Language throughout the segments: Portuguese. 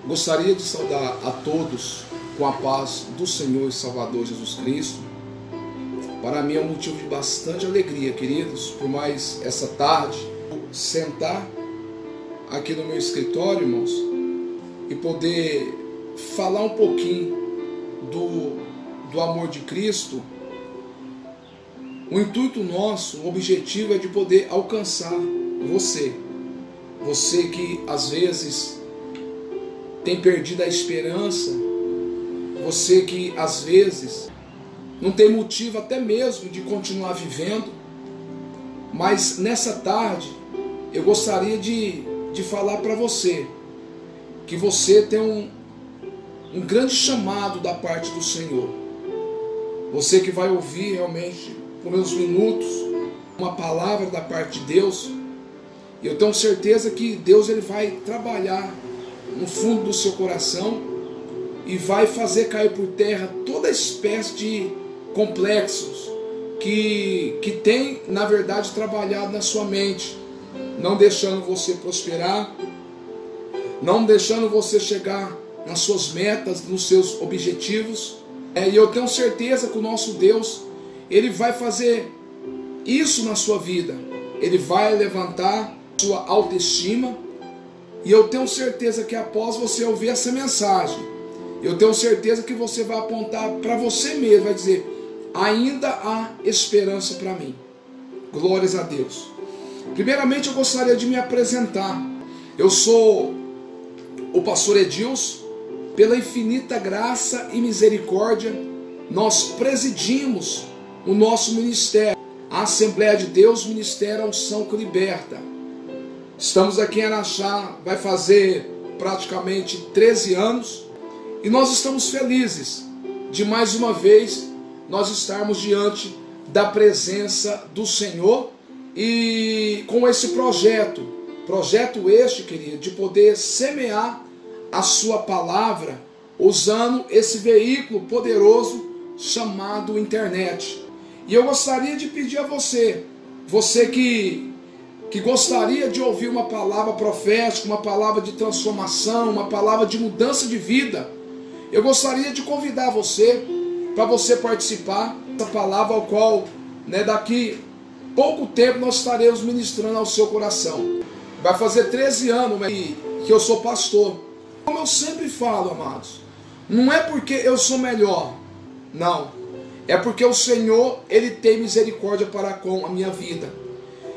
Gostaria de saudar a todos com a paz do Senhor e Salvador Jesus Cristo. Para mim é um motivo de bastante alegria, queridos, por mais essa tarde, sentar aqui no meu escritório, irmãos, e poder falar um pouquinho do amor de Cristo. O intuito nosso, o objetivo é de poder alcançar você que às vezes tem perdido a esperança, você que às vezes não tem motivo até mesmo de continuar vivendo, mas nessa tarde eu gostaria de falar para você que você tem um grande chamado da parte do Senhor. Você que vai ouvir realmente por meus minutos uma palavra da parte de Deus, e eu tenho certeza que Deus ele vai trabalhar no fundo do seu coração e vai fazer cair por terra toda espécie de complexos que tem, na verdade, trabalhado na sua mente, não deixando você prosperar, não deixando você chegar nas suas metas, nos seus objetivos. E eu tenho certeza que o nosso Deus, Ele vai fazer isso na sua vida. Ele vai levantar sua autoestima. E eu tenho certeza que após você ouvir essa mensagem, eu tenho certeza que você vai apontar para você mesmo, vai dizer: ainda há esperança para mim. Glórias a Deus. Primeiramente eu gostaria de me apresentar. Eu sou o pastor Edilson. Pela infinita graça e misericórdia, nós presidimos o nosso ministério, a Assembleia de Deus, Ministério Unção que Liberta. Estamos aqui em Araxá, vai fazer praticamente 13 anos, e nós estamos felizes de mais uma vez nós estarmos diante da presença do Senhor e com esse projeto este, querido, de poder semear a sua palavra usando esse veículo poderoso chamado internet. E eu gostaria de pedir a você que gostaria de ouvir uma palavra profética, uma palavra de transformação, uma palavra de mudança de vida, eu gostaria de convidar você para você participar dessa palavra, ao qual daqui pouco tempo nós estaremos ministrando ao seu coração. Vai fazer 13 anos que eu sou pastor. Como eu sempre falo, amados, não é porque eu sou melhor, não, é porque o Senhor, Ele tem misericórdia para com a minha vida.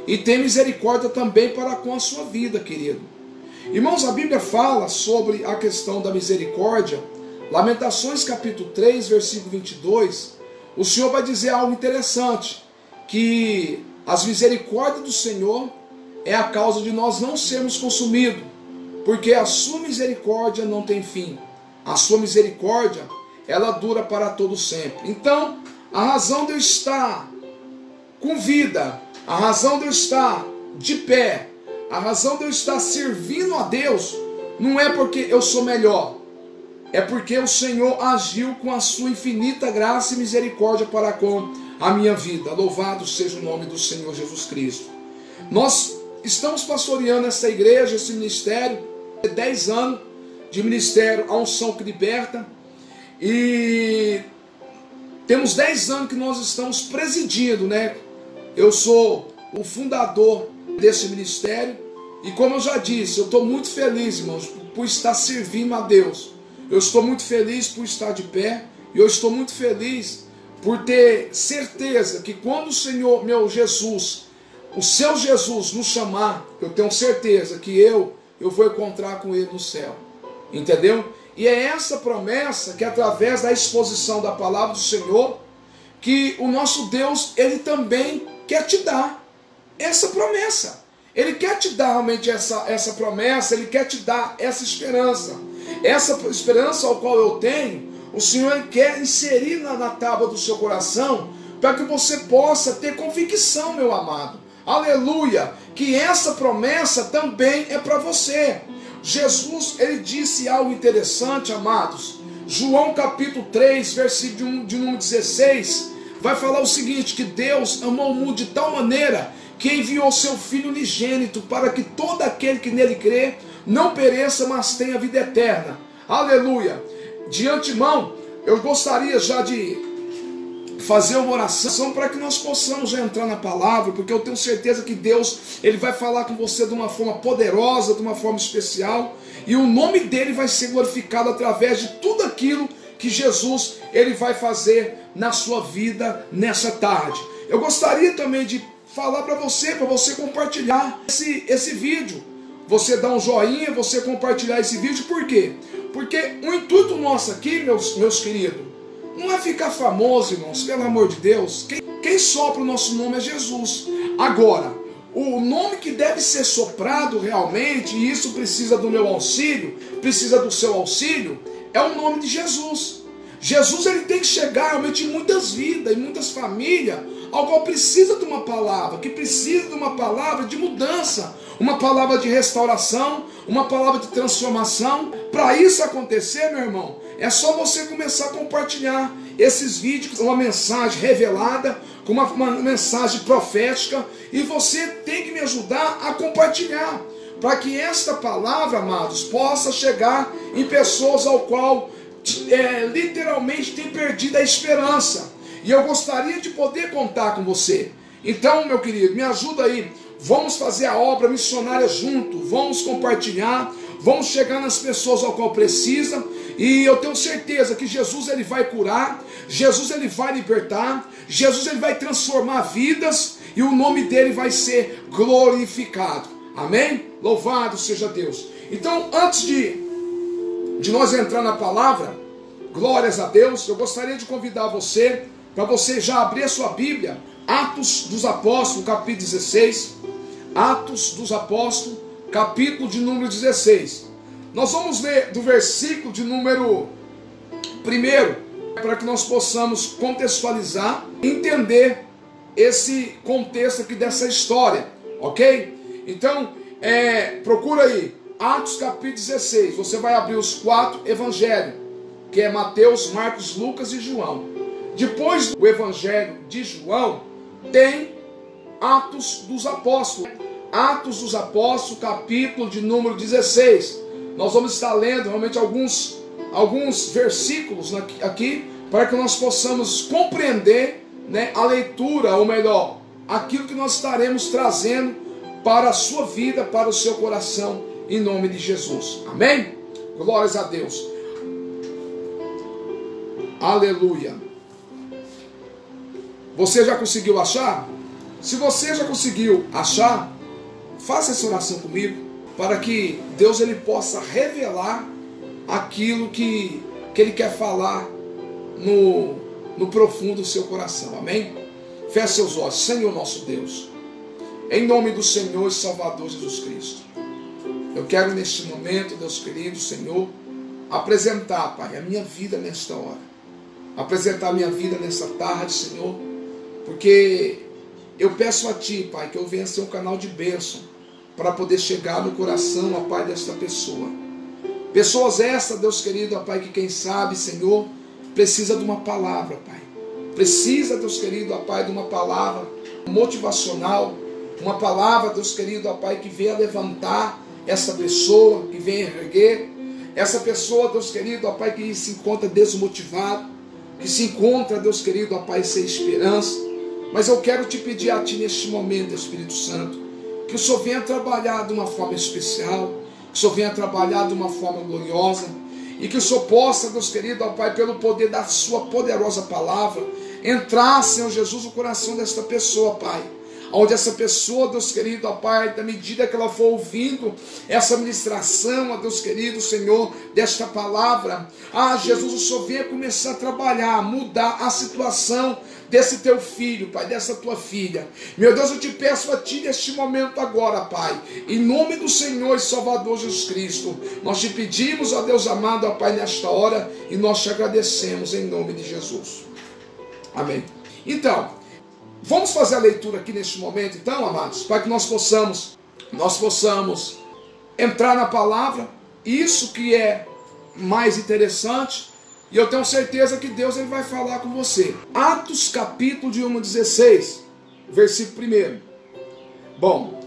E tem misericórdia também para com a sua vida, querido. Irmãos, a Bíblia fala sobre a questão da misericórdia. Lamentações capítulo 3, versículo 22. O Senhor vai dizer algo interessante, que as misericórdias do Senhor é a causa de nós não sermos consumidos, porque a sua misericórdia não tem fim. A sua misericórdia, ela dura para todo sempre. Então, a razão de eu estar com vida, a razão de eu estar de pé, a razão de eu estar servindo a Deus, não é porque eu sou melhor, é porque o Senhor agiu com a sua infinita graça e misericórdia para com a minha vida. Louvado seja o nome do Senhor Jesus Cristo. Nós estamos pastoreando essa igreja, esse ministério, 10 anos de ministério, a Unção que Liberta, e temos 10 anos que nós estamos presidindo, Eu sou o fundador desse ministério e, como eu já disse, eu estou muito feliz, irmãos, por estar servindo a Deus. Eu estou muito feliz por estar de pé e eu estou muito feliz por ter certeza que quando o Senhor, meu Jesus, o seu Jesus nos chamar, eu tenho certeza que eu vou encontrar com Ele no céu. Entendeu? E é essa promessa que, através da exposição da palavra do Senhor, que o nosso Deus, Ele também quer te dar essa promessa. Ele quer te dar realmente essa promessa, Ele quer te dar essa esperança. Essa esperança ao qual eu tenho, o Senhor quer inserir na tábua do seu coração, para que você possa ter convicção, meu amado. Aleluia! Que essa promessa também é para você. Jesus, Ele disse algo interessante, amados. João capítulo 3, versículo de número 16, vai falar o seguinte, que Deus amou o mundo de tal maneira que enviou seu Filho unigênito para que todo aquele que nele crê não pereça, mas tenha vida eterna. Aleluia. De antemão, eu gostaria já de fazer uma oração para que nós possamos já entrar na palavra, porque eu tenho certeza que Deus, Ele vai falar com você de uma forma poderosa, de uma forma especial, e o nome dEle vai ser glorificado através de tudo aquilo que Jesus, Ele vai fazer na sua vida nessa tarde. Eu gostaria também de falar para você compartilhar esse vídeo. Você dá um joinha, você compartilhar esse vídeo, por quê? Porque o intuito nosso aqui, meus queridos, não é ficar famoso, irmãos, pelo amor de Deus. Quem sopra o nosso nome é Jesus. Agora, o nome que deve ser soprado realmente, e isso precisa do meu auxílio, precisa do seu auxílio, é o nome de Jesus. Jesus, ele tem que chegar realmente em muitas vidas, em muitas famílias, ao qual precisa de uma palavra, que precisa de uma palavra de mudança, uma palavra de restauração, uma palavra de transformação. Para isso acontecer, meu irmão, é só você começar a compartilhar esses vídeos, uma mensagem revelada, com uma mensagem profética, e você tem que me ajudar a compartilhar, para que esta palavra, amados, possa chegar em pessoas ao qual literalmente tem perdido a esperança. E eu gostaria de poder contar com você. Então, meu querido, me ajuda aí. Vamos fazer a obra missionária junto. Vamos compartilhar. Vamos chegar nas pessoas ao qual precisa. E eu tenho certeza que Jesus, ele vai curar. Jesus, ele vai libertar. Jesus, ele vai transformar vidas. E o nome dele vai ser glorificado. Amém? Louvado seja Deus. Então, antes de nós entrar na palavra, glórias a Deus, eu gostaria de convidar você, para você já abrir a sua Bíblia, Atos dos Apóstolos, capítulo 16, Atos dos Apóstolos, capítulo de número 16. Nós vamos ler do versículo de número 1, para que nós possamos contextualizar, entender esse contexto aqui dessa história, ok? Então, procura aí, Atos capítulo 16, você vai abrir os 4 evangelhos, que é Mateus, Marcos, Lucas e João. Depois do evangelho de João, tem Atos dos Apóstolos. Atos dos Apóstolos, capítulo de número 16. Nós vamos estar lendo realmente alguns versículos aqui, para que nós possamos compreender, né, a leitura, ou melhor, aquilo que nós estaremos trazendo para a sua vida, para o seu coração, em nome de Jesus. Amém? Glórias a Deus. Aleluia. Você já conseguiu achar? Se você já conseguiu achar, faça essa oração comigo, para que Deus, ele possa revelar aquilo que Ele quer falar no profundo do seu coração. Amém? Feche seus olhos. Senhor nosso Deus, em nome do Senhor e Salvador Jesus Cristo, eu quero neste momento, Deus querido, Senhor, apresentar, Pai, a minha vida nesta hora, apresentar a minha vida nesta tarde, Senhor, porque eu peço a Ti, Pai, que eu venha ser um canal de bênção para poder chegar no coração, ó Pai, desta pessoa. Pessoas essas, Deus querido, ó Pai, que quem sabe, Senhor, precisa de uma palavra, Pai. Precisa, Deus querido, ó Pai, de uma palavra motivacional, uma palavra, Deus querido, ó Pai, que venha levantar essa pessoa, que venha erguer essa pessoa, Deus querido, ó Pai, que se encontra desmotivado, que se encontra, Deus querido, ó Pai, sem esperança. Mas eu quero te pedir a Ti neste momento, Espírito Santo, que o Senhor venha trabalhar de uma forma especial, que o Senhor venha trabalhar de uma forma gloriosa, e que o Senhor possa, Deus querido, ó Pai, pelo poder da Sua poderosa palavra, entrar, Senhor Jesus, no coração desta pessoa, Pai. Onde essa pessoa, Deus querido, ó Pai, da medida que ela for ouvindo essa ministração, ó Deus querido, Senhor, desta palavra, Jesus, o Senhor venha começar a trabalhar, mudar a situação desse teu filho, Pai, dessa tua filha. Meu Deus, eu te peço a Ti neste momento agora, Pai, em nome do Senhor e Salvador Jesus Cristo, nós te pedimos, ó Deus amado, ó Pai, nesta hora, e nós te agradecemos em nome de Jesus. Amém. Então, vamos fazer a leitura aqui neste momento, então, amados, para que nós possamos entrar na palavra, isso que é mais interessante, e eu tenho certeza que Deus, ele vai falar com você. Atos capítulo de 16, versículo 1. Bom,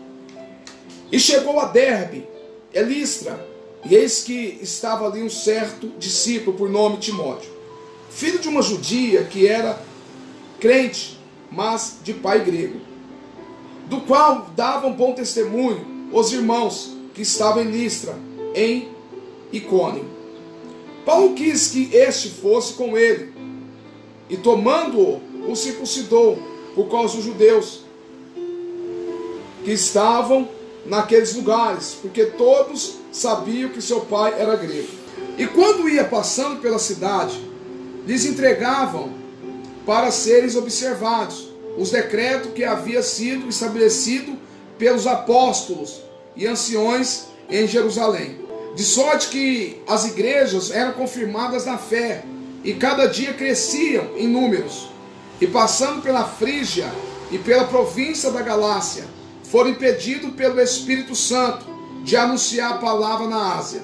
e chegou a Derbe, Listra, e eis que estava ali um certo discípulo por nome Timóteo, filho de uma judia que era crente, mas de pai grego, do qual davam bom testemunho os irmãos que estavam em Listra, em Icônio. Paulo quis que este fosse com ele, e tomando-o, o circuncidou por causa dos judeus que estavam naqueles lugares, porque todos sabiam que seu pai era grego. E quando ia passando pela cidade, lhes entregavam para serem observados os decretos que havia sido estabelecido pelos apóstolos e anciões em Jerusalém. De sorte que as igrejas eram confirmadas na fé, e cada dia cresciam em números. E passando pela Frígia e pela província da Galácia, foram impedidos pelo Espírito Santo de anunciar a palavra na Ásia.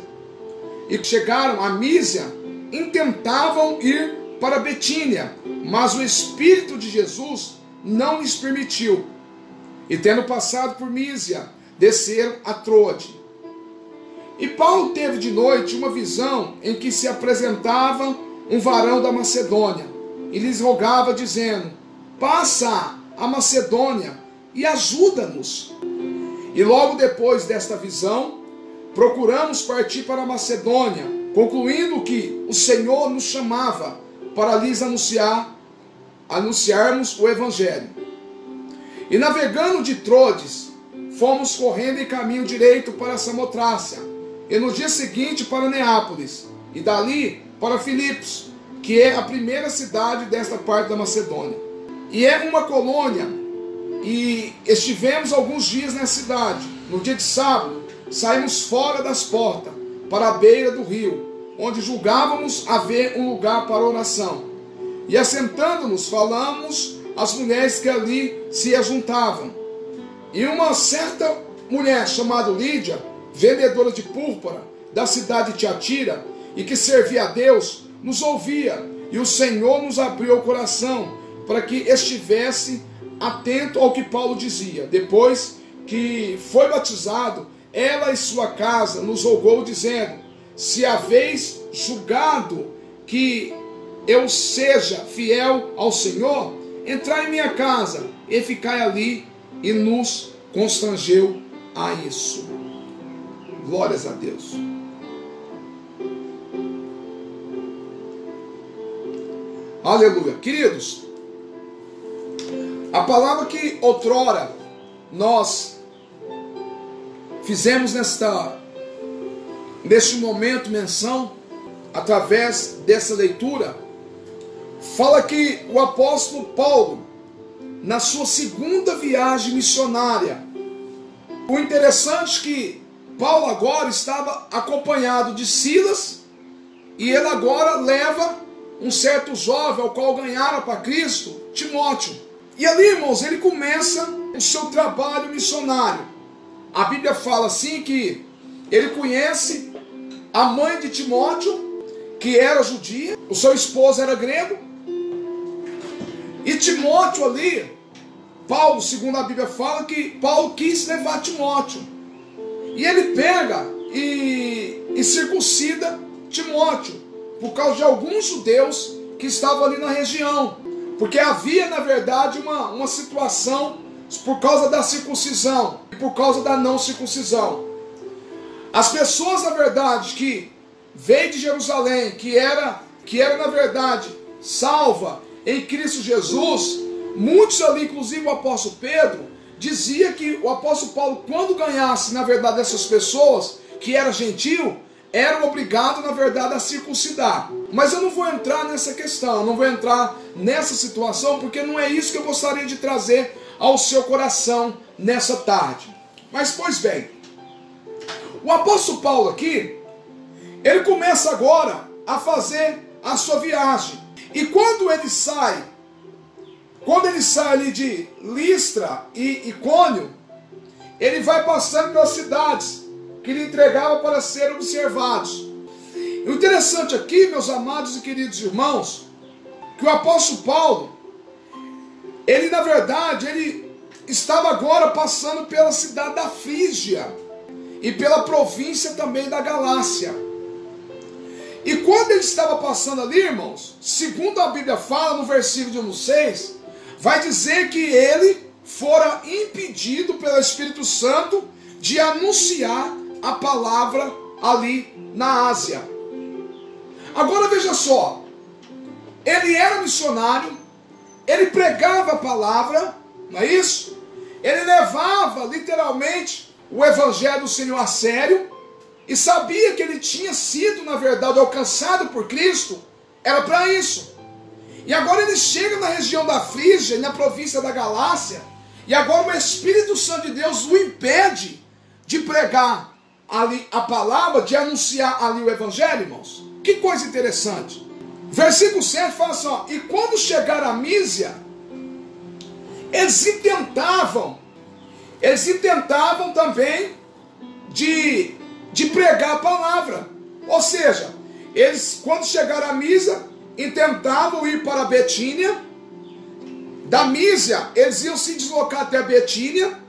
E chegaram a Mísia, intentavam ir para Betínia, mas o Espírito de Jesus não lhes permitiu. E tendo passado por Mísia, desceram a Troade. E Paulo teve de noite uma visão em que se apresentava um varão da Macedônia, e lhes rogava, dizendo: passa a Macedônia e ajuda-nos. E logo depois desta visão, procuramos partir para a Macedônia, concluindo que o Senhor nos chamava para lhes anunciarmos o Evangelho. E navegando de Troades, fomos correndo em caminho direito para Samotrácia, e no dia seguinte para Neápolis, e dali para Filipos, que é a primeira cidade desta parte da Macedônia. E é uma colônia, e estivemos alguns dias nessa cidade. No dia de sábado, saímos fora das portas, para a beira do rio, onde julgávamos haver um lugar para oração. E assentando-nos, falamos às mulheres que ali se ajuntavam. E uma certa mulher chamada Lídia, vendedora de púrpura da cidade de Tiatira, e que servia a Deus, nos ouvia, e o Senhor nos abriu o coração para que estivesse atento ao que Paulo dizia. Depois que foi batizado, ela e sua casa nos rogou, dizendo: se haveis julgado que eu seja fiel ao Senhor, entrai em minha casa e ficai ali. E nos constrangeu a isso. Glórias a Deus. Aleluia. Queridos, a palavra que outrora nós fizemos neste momento menção, através dessa leitura, fala que o apóstolo Paulo, na sua segunda viagem missionária, o interessante é que Paulo agora estava acompanhado de Silas, e ele agora leva um certo jovem ao qual ganhara para Cristo, Timóteo. E ali, irmãos, ele começa o seu trabalho missionário. A Bíblia fala assim que ele conhece a mãe de Timóteo, que era judia, o seu esposo era grego, e Timóteo ali, Paulo, segundo a Bíblia fala que Paulo quis levar Timóteo, e ele pega e circuncida Timóteo, por causa de alguns judeus que estavam ali na região, porque havia na verdade uma situação por causa da circuncisão e por causa da não circuncisão. As pessoas na verdade que veio de Jerusalém, que era na verdade salva em Cristo Jesus, muitos ali, inclusive o apóstolo Pedro, dizia que o apóstolo Paulo, quando ganhasse na verdade essas pessoas que era gentil, eram obrigados na verdade a circuncidar. Mas eu não vou entrar nessa questão, eu não vou entrar nessa situação, porque não é isso que eu gostaria de trazer ao seu coração nessa tarde. Mas pois bem, o apóstolo Paulo aqui, ele começa agora a fazer a sua viagem. E quando ele sai ali de Listra e Icônio, ele vai passando pelas cidades que lhe entregava para serem observados. O interessante aqui, meus amados e queridos irmãos, que o apóstolo Paulo, ele na verdade, ele estava agora passando pela cidade da Frígia. e pela província também da Galácia. E quando ele estava passando ali, irmãos, segundo a Bíblia fala no versículo 6, vai dizer que ele fora impedido pelo Espírito Santo de anunciar a palavra ali na Ásia. Agora veja só, ele era missionário, ele pregava a palavra, não é isso? Ele levava literalmente o evangelho do Senhor a sério, e sabia que ele tinha sido, na verdade, alcançado por Cristo, era para isso. E agora ele chega na região da Frígia, na província da Galácia, e agora o Espírito Santo de Deus o impede de pregar ali a palavra, de anunciar ali o evangelho, irmãos. Que coisa interessante. Versículo 7 fala assim, ó, e quando chegaram a Mísia, eles intentavam também de pregar a palavra. Ou seja, eles, quando chegaram a Mísia, intentavam ir para Betínia. Da Mísia, eles iam se deslocar até a Betínia,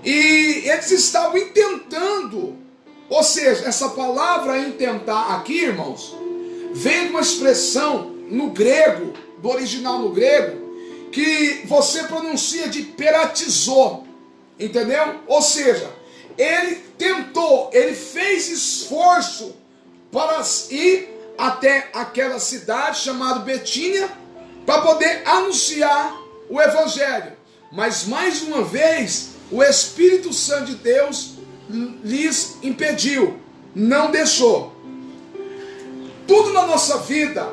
e eles estavam intentando, ou seja, essa palavra intentar aqui, irmãos, vem de uma expressão no grego, do original no grego, que você pronuncia de peratizou, entendeu? Ou seja, ele tentou, ele fez esforço para ir até aquela cidade chamada Betínia, para poder anunciar o evangelho. Mas mais uma vez, o Espírito Santo de Deus lhes impediu, não deixou. Tudo na nossa vida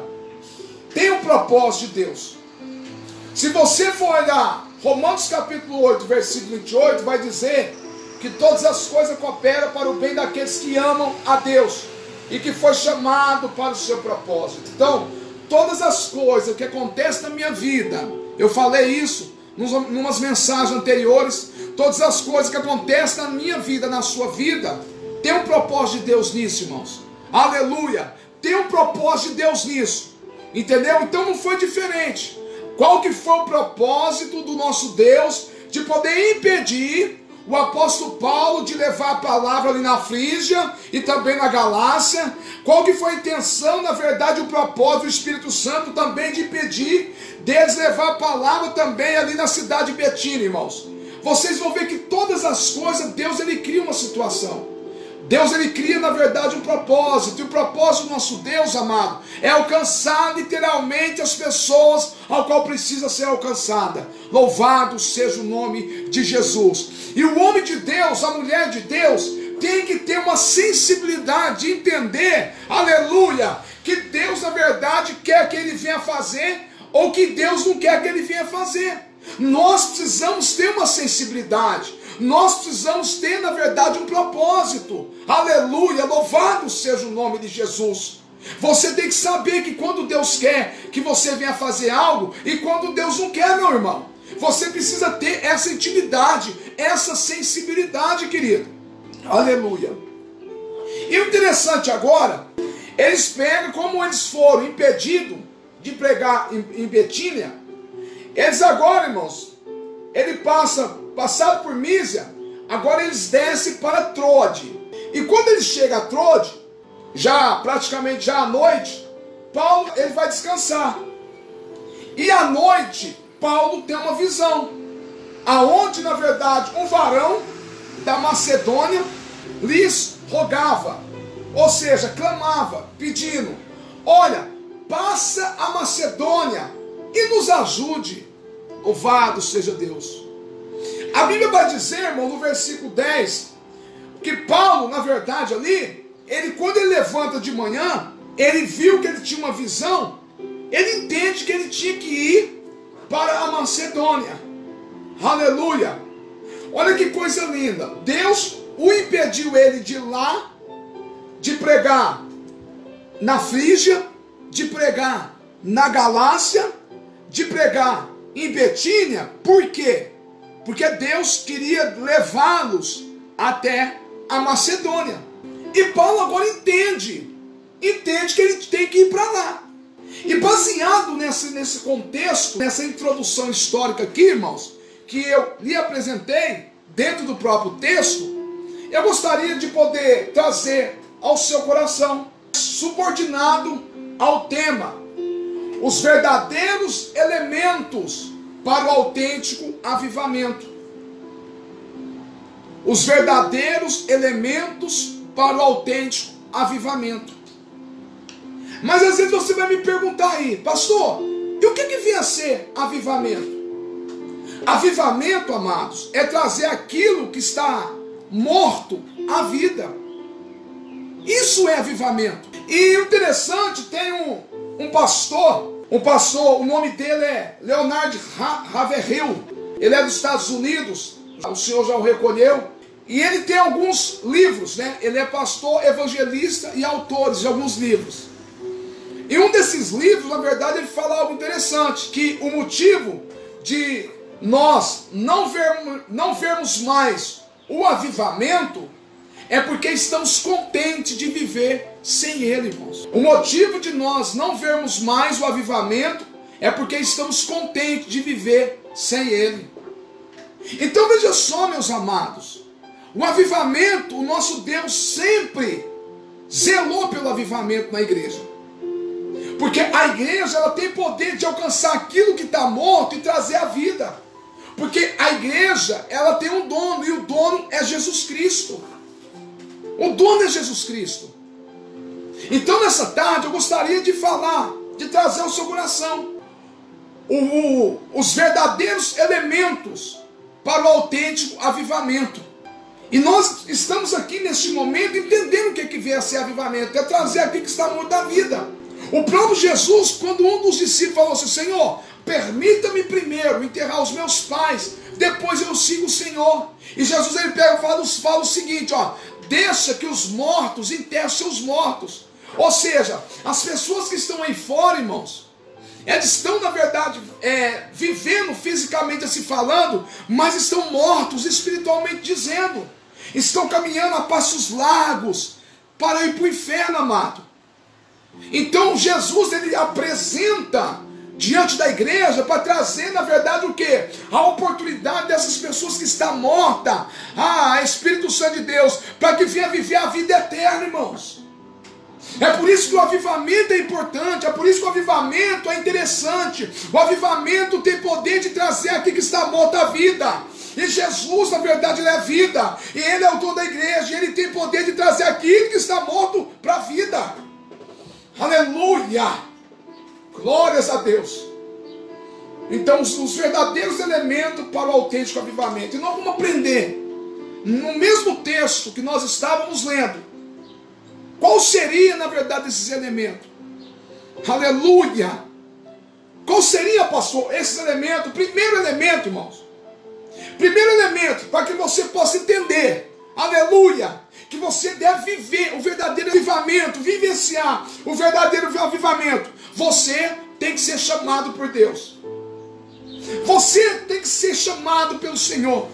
tem um propósito de Deus. Se você for olhar Romanos capítulo 8, versículo 28, vai dizer que todas as coisas cooperam para o bem daqueles que amam a Deus e que foi chamado para o seu propósito. Então, todas as coisas que acontecem na minha vida, eu falei isso em umas mensagens anteriores, todas as coisas que acontecem na minha vida, na sua vida, tem um propósito de Deus nisso, irmãos. Aleluia! Tem um propósito de Deus nisso, entendeu? Então não foi diferente. Qual que foi o propósito do nosso Deus de poder impedir o apóstolo Paulo de levar a palavra ali na Frígia e também na Galácia? Qual que foi a intenção, na verdade, o propósito do Espírito Santo também de impedir deles levar a palavra também ali na cidade de Betínia, irmãos? Vocês vão ver que todas as coisas, Deus ele cria uma situação. Deus ele cria, na verdade, um propósito. E o propósito do nosso Deus, amado, é alcançar literalmente as pessoas ao qual precisa ser alcançada. Louvado seja o nome de Jesus. E o homem de Deus, a mulher de Deus, tem que ter uma sensibilidade de entender, aleluia, que Deus, na verdade, quer que ele venha fazer, ou que Deus não quer que ele venha fazer. Nós precisamos ter uma sensibilidade. Nós precisamos ter, na verdade, um propósito. Aleluia, louvado seja o nome de Jesus. Você tem que saber que quando Deus quer que você venha fazer algo e quando Deus não quer, meu irmão. Você precisa ter essa intimidade, essa sensibilidade, querido. Aleluia. E o interessante agora, eles pegam, como eles foram impedidos de pregar em Betínia, eles agora, irmãos, ele passado por Mísia, agora eles descem para Troade. E quando eles chegam a Troade, praticamente já à noite, Paulo ele vai descansar. E à noite, Paulo tem uma visão, aonde na verdade um varão da Macedônia lhes rogava, ou seja, clamava, pedindo: olha, passa a Macedônia e nos ajude. Louvado seja Deus. A Bíblia vai dizer, irmão, no versículo 10, que Paulo, na verdade ali, quando ele levanta de manhã, ele viu que ele tinha uma visão, ele entende que ele tinha que ir para a Macedônia. Aleluia. Olha que coisa linda. Deus o impediu ele de ir lá, de pregar na Frígia, de pregar na Galácia, de pregar em Betínia. Por quê? Porque Deus queria levá-los até a Macedônia. E Paulo agora entende que ele tem que ir para lá. E baseado nesse contexto, nessa introdução histórica aqui, irmãos, que eu lhe apresentei dentro do próprio texto, eu gostaria de poder trazer ao seu coração, subordinado ao tema, os verdadeiros elementos para o autêntico avivamento. Os verdadeiros elementos para o autêntico avivamento. Mas às vezes você vai me perguntar aí, pastor, e o que vem a ser avivamento? Avivamento, amados, é trazer aquilo que está morto à vida. Isso é avivamento. E o interessante, tem um pastor, o nome dele é Leonard Ravenhill. Ele é dos Estados Unidos, o senhor já o recolheu. E ele tem alguns livros, né? Ele é pastor, evangelista e autor de alguns livros. E um desses livros, na verdade, ele fala algo interessante, que o motivo de nós não vermos mais o avivamento é porque estamos contentes de viver sem ele, irmãos. O motivo de nós não vermos mais o avivamento é porque estamos contentes de viver sem ele. Então veja só, meus amados, o avivamento, o nosso Deus sempre zelou pelo avivamento na igreja. Porque a igreja, ela tem poder de alcançar aquilo que está morto e trazer a vida. Porque a igreja, ela tem um dono, e o dono é Jesus Cristo. O dono é Jesus Cristo. Então nessa tarde eu gostaria de falar, de trazer ao seu coração os verdadeiros elementos para o autêntico avivamento. E nós estamos aqui neste momento entendendo o que vem a ser avivamento, é trazer aquilo que está morto da vida. O próprio Jesus, quando um dos discípulos falou assim, Senhor, permita-me primeiro enterrar os meus pais, depois eu sigo o Senhor. E Jesus, ele pega e fala o seguinte, ó, deixa que os mortos enterrem seus mortos. Ou seja, as pessoas que estão aí fora, irmãos, eles estão, na verdade, vivendo fisicamente assim falando, mas estão mortos espiritualmente dizendo. Estão caminhando a passos largos para ir para o inferno, amado. Então Jesus, ele apresenta diante da igreja para trazer, na verdade, o quê? A oportunidade dessas pessoas que estão mortas, Espírito Santo de Deus, para que venha viver a vida eterna, irmãos. É por isso que o avivamento é importante, é por isso que o avivamento é interessante. O avivamento tem poder de trazer aquilo que está morto à vida. E Jesus, na verdade, ele é vida. E ele é o dono da igreja. E ele tem poder de trazer aquilo que está morto para a vida. Aleluia! Glórias a Deus. Então, os verdadeiros elementos para o autêntico avivamento. E nós vamos aprender, no mesmo texto que nós estávamos lendo, qual seria, na verdade, esses elementos? Aleluia! Qual seria, pastor, esses elementos? Primeiro elemento, irmãos. Primeiro elemento, para que você possa entender, aleluia, que você deve viver o verdadeiro avivamento, vivenciar o verdadeiro avivamento. Você tem que ser chamado por Deus. Você tem que ser chamado pelo Senhor.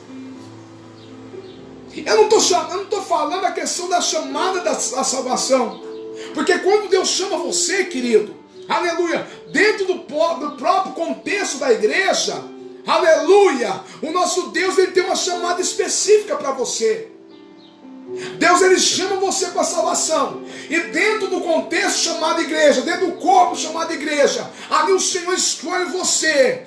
Eu não estou falando a questão da chamada da salvação. Porque quando Deus chama você, querido, aleluia, dentro do próprio contexto da igreja, aleluia, o nosso Deus, ele tem uma chamada específica para você. Deus, ele chama você para a salvação. E dentro do contexto chamado igreja, dentro do corpo chamado igreja, ali o Senhor escolhe você.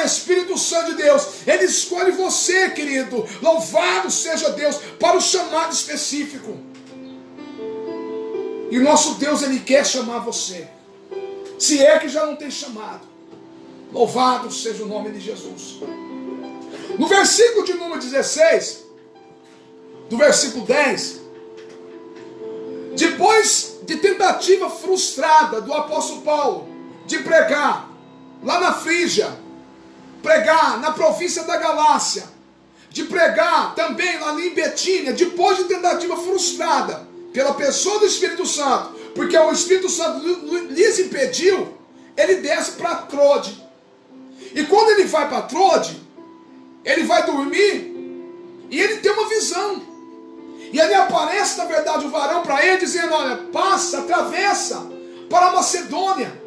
Espírito Santo de Deus, ele escolhe você, querido. Louvado seja Deus para o chamado específico. E o nosso Deus, ele quer chamar você, se é que já não tem chamado. Louvado seja o nome de Jesus. No versículo de número 16, do versículo 10, depois de tentativa frustrada do apóstolo Paulo de pregar lá na Frígia, pregar na província da Galácia, de pregar também lá em Betínia, depois de tentativa frustrada pela pessoa do Espírito Santo, porque o Espírito Santo lhes impediu, ele desce para Trode. E quando ele vai para Trode, ele vai dormir e ele tem uma visão. E ali aparece, na verdade, o varão para ele, dizendo, olha, passa, atravessa para a Macedônia.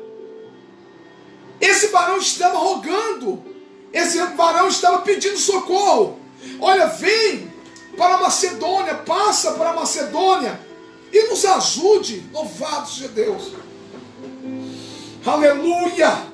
Esse varão estava rogando, esse varão estava pedindo socorro. Olha, vem para a Macedônia, passa para a Macedônia e nos ajude. Louvado seja Deus. Aleluia.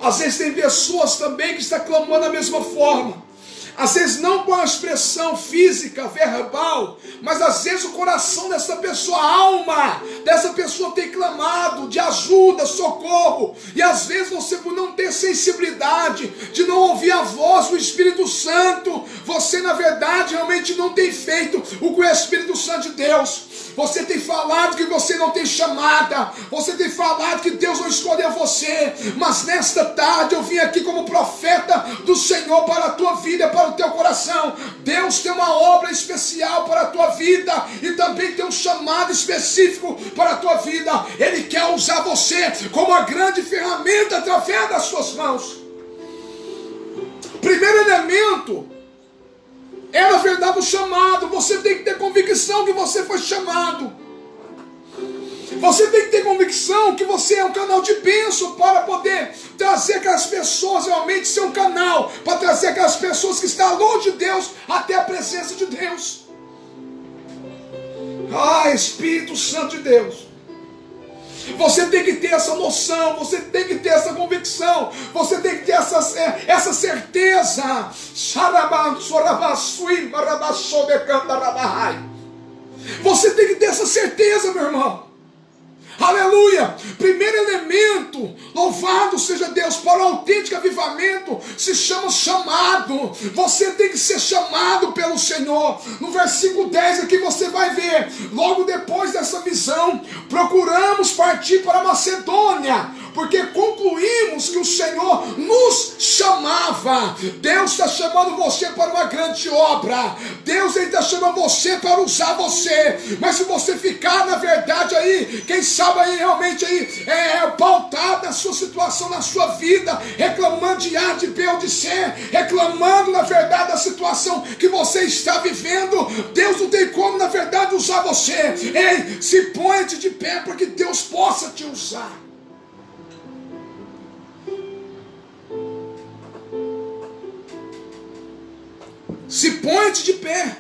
Às vezes tem pessoas também que estão clamando da mesma forma. Às vezes não com a expressão física, verbal, mas às vezes o coração dessa pessoa, a alma dessa pessoa tem clamado de ajuda, socorro. E às vezes você, por não ter sensibilidade, de não ouvir a voz do Espírito Santo, você na verdade realmente não tem feito o que é o Espírito Santo de Deus. Você tem falado que você não tem chamada, você tem falado que Deus não escolheu você, mas nesta tarde eu vim aqui como profeta do Senhor para a tua vida, para o teu coração. Deus tem uma obra especial para a tua vida e também tem um chamado específico para a tua vida. Ele quer usar você como uma grande ferramenta através das suas mãos. O primeiro elemento é na verdade o chamado. Você tem que ter convicção que você foi chamado. Você tem que ter convicção que você é um canal de bênção para poder trazer aquelas pessoas, realmente ser um canal para trazer aquelas pessoas que estão longe de Deus até a presença de Deus. Ah, Espírito Santo de Deus. Você tem que ter essa noção, você tem que ter essa convicção, você tem que ter essa certeza. Você tem que ter essa certeza, meu irmão. Aleluia! Primeiro elemento, louvado seja Deus, para o autêntico avivamento, se chama chamado. Você tem que ser chamado pelo Senhor. No versículo 10 aqui você vai ver, logo depois dessa visão, procuramos partir para a Macedônia, porque concluímos que o Senhor nos chamava. Deus está chamando você para uma grande obra. Deus está chamando você para usar você. Mas se você ficar na verdade aí, quem sabe aí realmente aí pautado na sua situação, na sua vida, reclamando de A, de B ou de C, reclamando na verdade da situação que você está vivendo, Deus não tem como na verdade usar você. Ei, se põe de pé para que Deus possa te usar. Se põe de pé.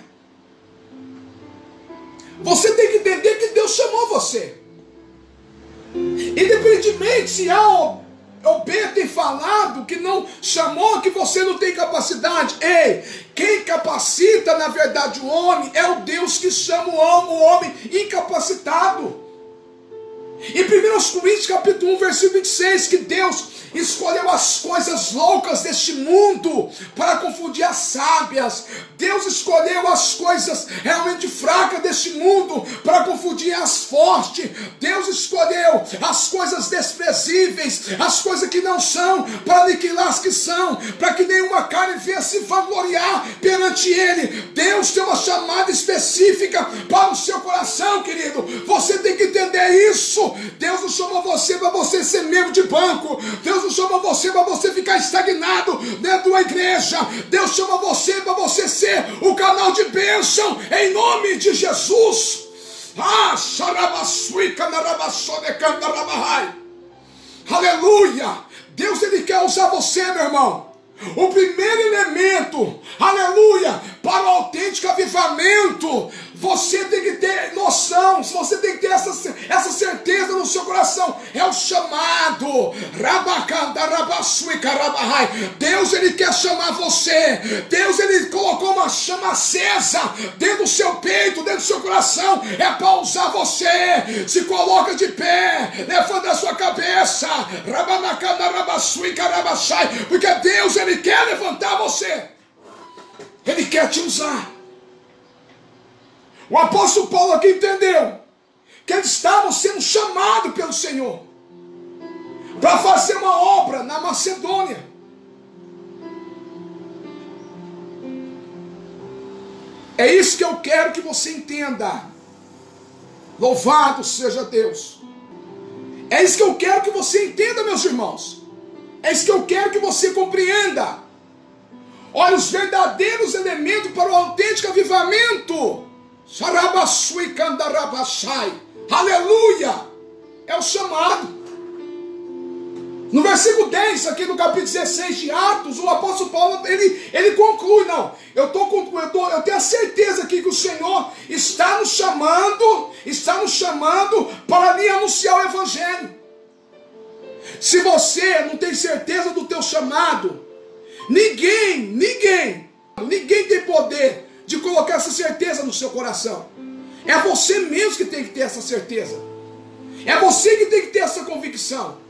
Você tem que entender que Deus chamou você. Independentemente se A ou B tem falado que não chamou, que você não tem capacidade. Ei, quem capacita na verdade o homem é o Deus que chama o homem incapacitado. Em 1 Coríntios capítulo 1, versículo 26, que Deus escolheu as coisas loucas deste mundo para confundir as sábias. Deus escolheu as coisas realmente fracas deste mundo para confundir as fortes. Deus escolheu as coisas desprezíveis, as coisas que não são, para aniquilar as que são, para que nenhuma carne venha se vangloriar perante Ele. Deus tem uma chamada específica para o seu coração, querido. Você tem que entender isso. Deus não chamou você para você ser membro de banco. Deus não chama você para você ficar estagnado dentro de uma igreja. Deus chama você para você ser o canal de bênção em nome de Jesus. Aleluia! Deus ele quer usar você, meu irmão. O primeiro elemento, aleluia, para o autêntico avivamento, você tem que ter noção, você tem que ter essa certeza no seu coração, é o chamado. Deus ele quer chamar você, Deus ele colocou uma chama acesa dentro do seu peito, dentro do seu coração, é para usar você. Se coloca de pé, levanta a sua cabeça, porque Deus ele quer levantar você, Ele quer te usar. O apóstolo Paulo aqui entendeu que eles estavam sendo chamados pelo Senhor para fazer uma obra na Macedônia. É isso que eu quero que você entenda. Louvado seja Deus. É isso que eu quero que você entenda, meus irmãos. É isso que eu quero que você compreenda. Olha, os verdadeiros elementos para o autêntico avivamento. Aleluia! É o chamado. No versículo 10, aqui no capítulo 16 de Atos, o apóstolo Paulo, ele conclui, não, eu tenho a certeza aqui que o Senhor está nos chamando para lhe anunciar o Evangelho. Se você não tem certeza do teu chamado, ninguém tem poder de colocar essa certeza no seu coração. É você mesmo que tem que ter essa certeza. É você que tem que ter essa convicção.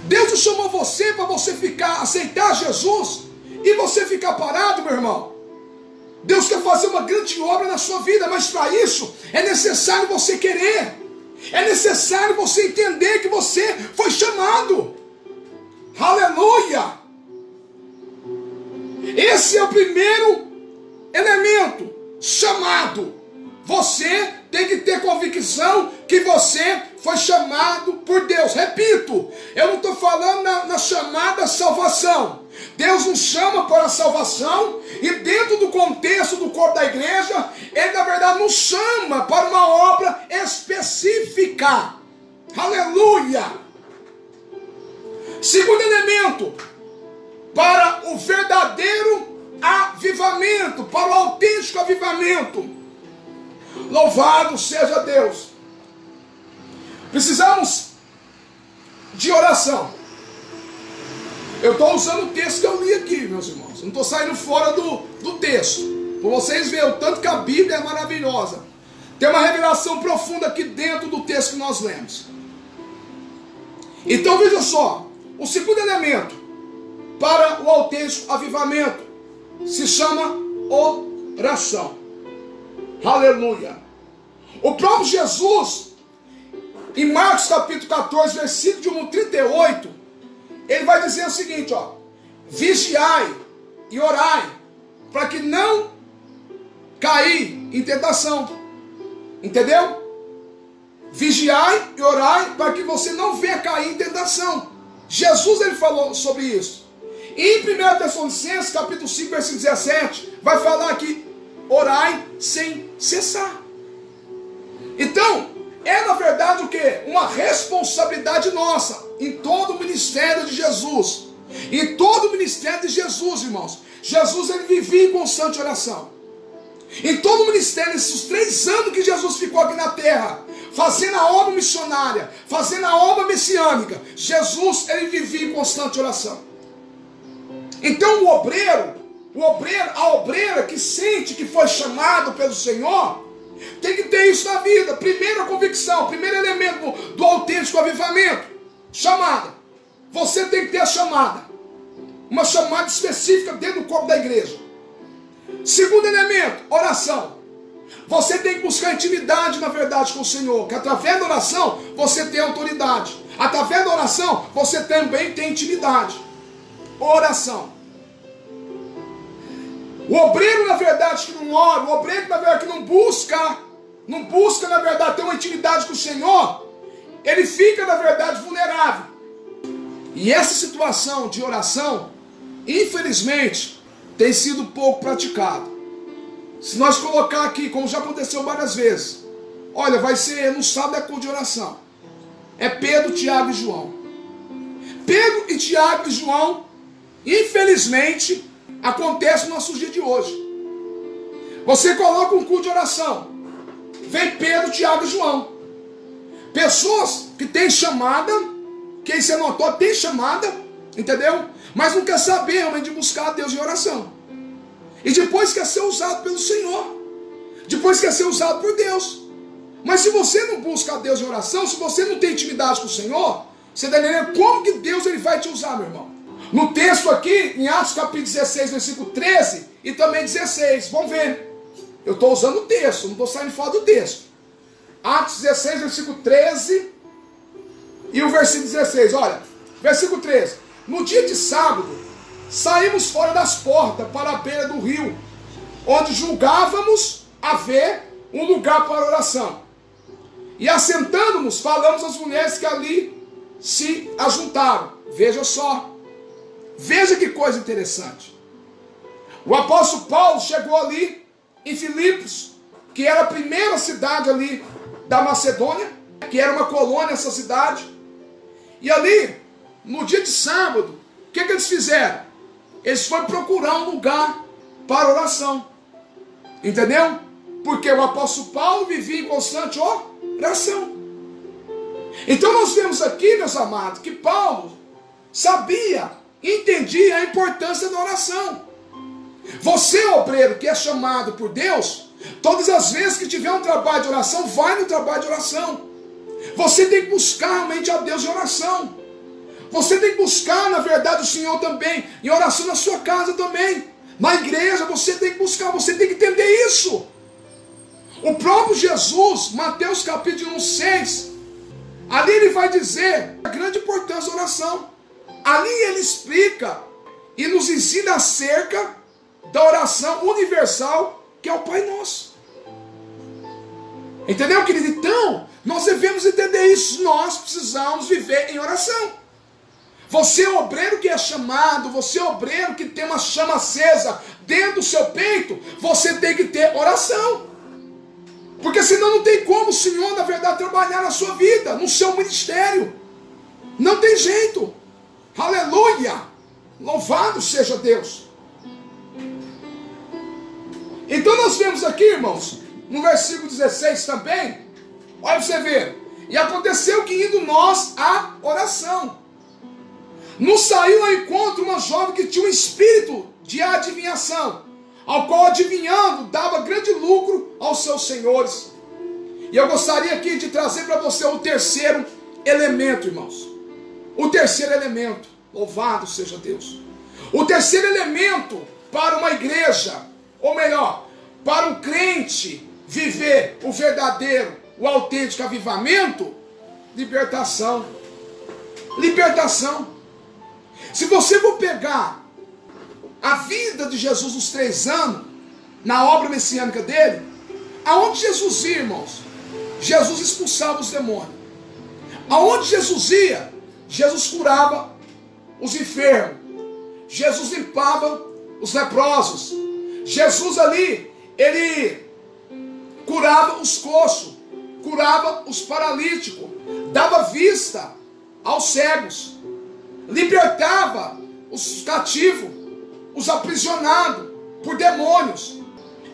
Deus te chamou você para você aceitar Jesus e você ficar parado, meu irmão. Deus quer fazer uma grande obra na sua vida, mas para isso é necessário você querer. É necessário você entender que você foi chamado. Aleluia! Esse é o primeiro elemento, chamado. Você tem que ter convicção que você foi chamado por Deus. Repito, eu não estou falando na chamada salvação. Deus nos chama para a salvação e dentro do contexto do corpo da igreja, Ele na verdade nos chama para uma obra específica. Aleluia! Segundo elemento, para o verdadeiro avivamento, para o autêntico avivamento. Louvado seja Deus. Precisamos de oração. Eu estou usando o texto que eu li aqui, meus irmãos. Eu não estou saindo fora do texto. Para vocês verem o tanto que a Bíblia é maravilhosa. Tem uma revelação profunda aqui dentro do texto que nós lemos. Então veja só. O segundo elemento para o autêntico avivamento se chama oração. Aleluia. O próprio Jesus, em Marcos capítulo 14, versículo de 1 a 38, ele vai dizer o seguinte, ó: vigiai e orai, para que não cair em tentação. Entendeu? Vigiai e orai, para que você não venha cair em tentação. Jesus, ele falou sobre isso. Em 1 Tessalonicenses, capítulo 5, versículo 17, vai falar aqui: orai sem cessar. Então, é na verdade o que? Uma responsabilidade nossa, em todo o ministério de Jesus. Em todo o ministério de Jesus, irmãos. Jesus, ele vivia em constante oração. Em todo o ministério, esses 3 anos que Jesus ficou aqui na terra, fazendo a obra missionária, fazendo a obra messiânica, Jesus, ele vivia em constante oração. Então o obreiro, a obreira que sente que foi chamado pelo Senhor, tem que ter isso na vida. Primeira convicção, primeiro elemento do autêntico avivamento, chamada. Você tem que ter a chamada, uma chamada específica dentro do corpo da igreja. Segundo elemento, oração. Você tem que buscar intimidade, na verdade, com o Senhor, que através da oração você tem autoridade. Através da oração você também tem intimidade. Oração. O obreiro, na verdade, que não ora, o obreiro, na verdade, que não busca, na verdade, ter uma intimidade com o Senhor, ele fica, na verdade, vulnerável. E essa situação de oração, infelizmente, tem sido pouco praticada. Se nós colocar aqui, como já aconteceu várias vezes, olha, vai ser no sábado é culto de oração. É Pedro, Tiago e João. Pedro e Tiago e João, infelizmente, acontece nos nossos dias de hoje. Você coloca um culto de oração, vem Pedro, Tiago e João. Pessoas que têm chamada, quem se anotou tem chamada, entendeu? Mas não quer saber realmente de buscar a Deus em oração. E depois quer ser usado pelo Senhor. Depois quer ser usado por Deus. Mas se você não busca a Deus em oração, se você não tem intimidade com o Senhor, você está entendendo como que Deus ele vai te usar, meu irmão? No texto aqui, em Atos capítulo 16, versículo 13 e também 16, vamos ver. Eu estou usando o texto, não estou saindo fora do texto. Atos 16, versículo 13 e o versículo 16, olha, versículo 13. No dia de sábado, saímos fora das portas para a beira do rio, onde julgávamos haver um lugar para oração. E assentando-nos, falamos às mulheres que ali se ajuntaram. Veja só. Veja que coisa interessante. O apóstolo Paulo chegou ali em Filipos, que era a primeira cidade ali da Macedônia, que era uma colônia essa cidade. E ali no dia de sábado, o que eles fizeram? Eles foram procurar um lugar para oração. Entendeu? Porque o apóstolo Paulo vivia em constante oração. Então nós vemos aqui, meus amados, que Paulo sabia, entendia a importância da oração. Você, obreiro, que é chamado por Deus, todas as vezes que tiver um trabalho de oração, vai no trabalho de oração. Você tem que buscar realmente a Deus em oração. Você tem que buscar, na verdade, o Senhor também, em oração na sua casa também. Na igreja, você tem que buscar, você tem que entender isso. O próprio Jesus, Mateus capítulo 6, ali ele vai dizer a grande importância da oração. Ali ele explica e nos ensina acerca da oração universal, que é o Pai Nosso. Entendeu, querido? Então, nós devemos entender isso. Nós precisamos viver em oração. Você é obreiro que é chamado, você é obreiro que tem uma chama acesa dentro do seu peito, você tem que ter oração. Porque senão não tem como o Senhor, na verdade, trabalhar na sua vida, no seu ministério. Não tem jeito. Aleluia! Louvado seja Deus. Então nós vemos aqui, irmãos, no versículo 16 também, olha para você ver. E aconteceu que indo nós à oração, nos saiu ao encontro uma jovem que tinha um espírito de adivinhação, ao qual adivinhando dava grande lucro aos seus senhores. E eu gostaria aqui de trazer para você o terceiro elemento, irmãos. O terceiro elemento, louvado seja Deus. O terceiro elemento para uma igreja, ou melhor, para um crente viver o verdadeiro, o autêntico avivamento, libertação. Libertação. Se você for pegar a vida de Jesus nos 3 anos, na obra messiânica dele, aonde Jesus ia, irmãos? Jesus expulsava os demônios. Aonde Jesus ia? Jesus curava os enfermos. Jesus limpava os leprosos. Jesus ali, ele curava os coxos, curava os paralíticos, dava vista aos cegos, libertava os cativos, os aprisionados por demônios.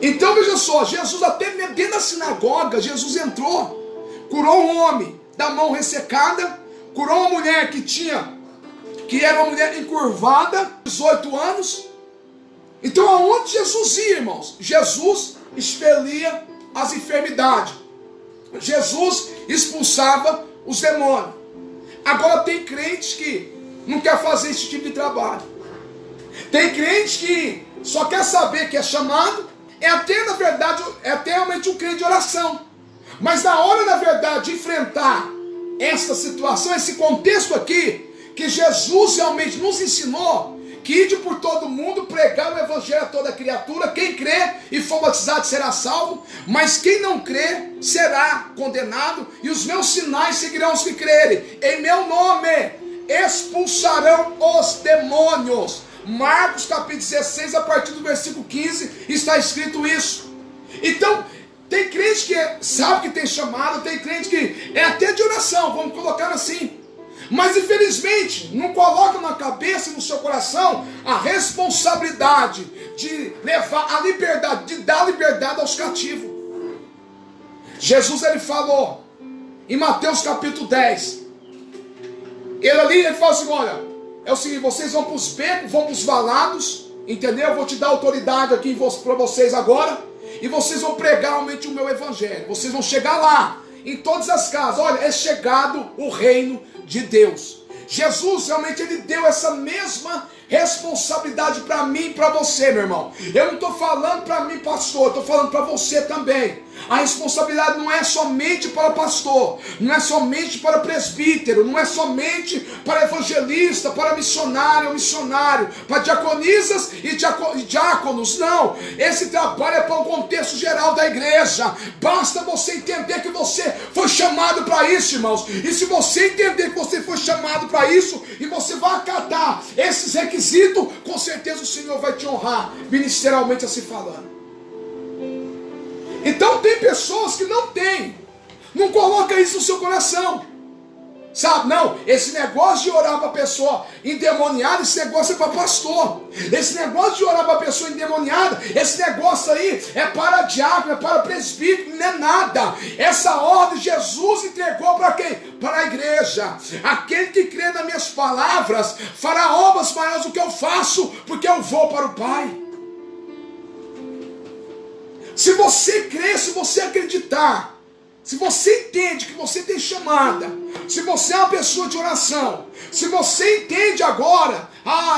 Então veja só, Jesus até dentro da sinagoga, Jesus entrou, curou um homem da mão ressecada, curou uma mulher que era uma mulher encurvada, 18 anos. Então aonde Jesus ia, irmãos? Jesus expelia as enfermidades. Jesus expulsava os demônios. Agora tem crentes que não quer fazer esse tipo de trabalho. Tem crente que só quer saber que é chamado, é até na verdade, é até realmente um crente de oração. Mas na hora, na verdade, de enfrentar essa situação, esse contexto aqui, que Jesus realmente nos ensinou, que ide por todo mundo, pregar o evangelho a toda criatura, quem crê e for batizado será salvo, mas quem não crê será condenado, e os meus sinais seguirão os que crerem. Em meu nome expulsarão os demônios. Marcos capítulo 16, a partir do versículo 15, está escrito isso. Então, tem crente que sabe que tem chamado, tem crente que é até de oração, vamos colocar assim, mas infelizmente não coloca na cabeça e no seu coração a responsabilidade de levar a liberdade, de dar liberdade aos cativos. Jesus ele falou em Mateus capítulo 10, ele fala assim, olha, é o seguinte, vocês vão para os becos, vão para os valados, entendeu? Eu vou te dar autoridade aqui para vocês agora, e vocês vão pregar realmente o meu evangelho. Vocês vão chegar lá, em todas as casas, olha, é chegado o reino de Deus. Jesus realmente ele deu essa mesma responsabilidade para mim e para você, meu irmão. Eu não estou falando para mim, pastor, estou falando para você também. A responsabilidade não é somente para pastor, não é somente para presbítero, não é somente para evangelista, para missionário, para diaconisas e diáconos, não. Esse trabalho é para o contexto geral da igreja. Basta você entender que você foi chamado para isso, irmãos. E se você entender que você foi chamado para isso, e você vai acatar esses requisitos, com certeza o Senhor vai te honrar, ministerialmente assim falando. Então tem pessoas que não têm, não coloca isso no seu coração. Sabe, não, esse negócio de orar para a pessoa endemoniada, esse negócio é para pastor. Esse negócio de orar para a pessoa endemoniada, esse negócio aí é para diácono, é para presbítero, não é nada. Essa ordem Jesus entregou para quem? Para a igreja. Aquele que crê nas minhas palavras fará obras maiores do que eu faço, porque eu vou para o Pai. Se você crer, se você acreditar, se você entende que você tem chamada, se você é uma pessoa de oração, se você entende agora,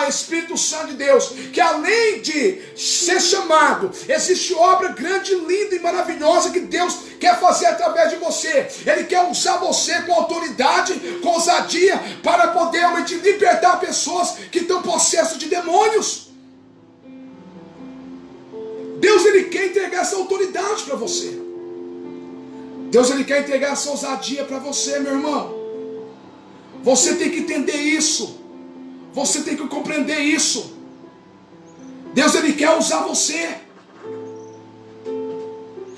Espírito Santo de Deus, que além de ser chamado, existe obra grande, linda e maravilhosa que Deus quer fazer através de você. Ele quer usar você com autoridade, com ousadia, para poder realmente libertar pessoas que estão possessas de demônios. Deus, Ele quer entregar essa autoridade para você. Deus, Ele quer entregar essa ousadia para você, meu irmão. Você tem que entender isso. Você tem que compreender isso. Deus, Ele quer usar você.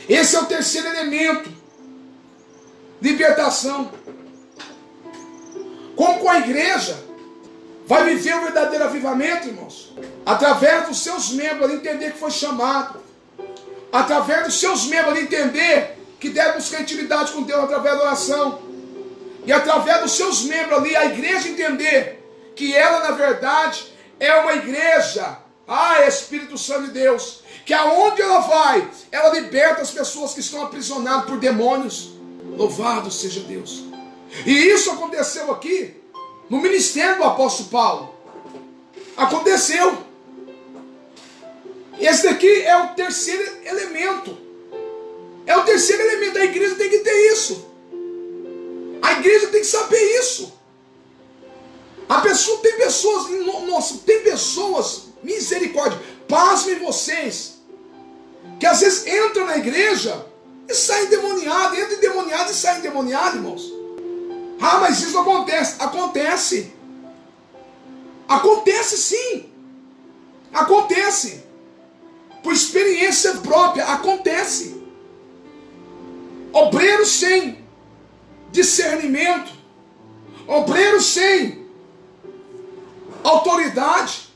Esse é o terceiro elemento. Libertação. Como com a igreja vai viver o verdadeiro avivamento, irmãos? Através dos seus membros entender que foi chamado. Através dos seus membros entender que deve buscar intimidade com Deus através da oração. E através dos seus membros ali, a igreja entender que ela, na verdade, é uma igreja, Espírito Santo de Deus, que aonde ela vai, ela liberta as pessoas que estão aprisionadas por demônios. Louvado seja Deus. E isso aconteceu aqui, no ministério do apóstolo Paulo. Aconteceu. Esse daqui é o terceiro elemento. É o terceiro elemento. A igreja tem que ter isso. A igreja tem que saber isso. Tem pessoas, misericórdia, pasmem vocês, que às vezes entram na igreja e saem endemoniados, entram endemoniados e saem endemoniados, irmãos. Mas isso não acontece. Acontece. Acontece sim. Acontece. Por experiência própria, acontece. Obreiros sem discernimento, obreiros sem autoridade,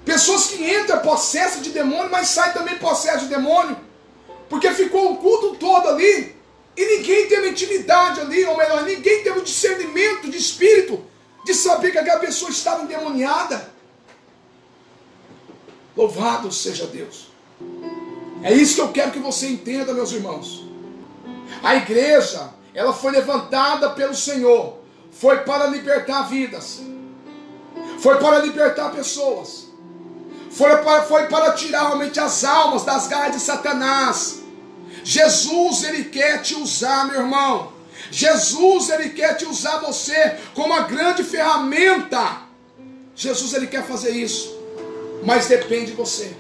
pessoas que entram possessas de demônio, mas saem também possessas de demônio, porque ficou o culto todo ali, e ninguém teve intimidade ali, ou melhor, ninguém teve o discernimento de espírito, de saber que aquela pessoa estava endemoniada. Louvado seja Deus. É isso que eu quero que você entenda, meus irmãos. A igreja, ela foi levantada pelo Senhor, foi para libertar vidas, foi para libertar pessoas, foi para tirar realmente as almas das garras de Satanás. Jesus, Ele quer te usar, meu irmão. Jesus, Ele quer te usar você como uma grande ferramenta. Jesus, Ele quer fazer isso, mas depende de você.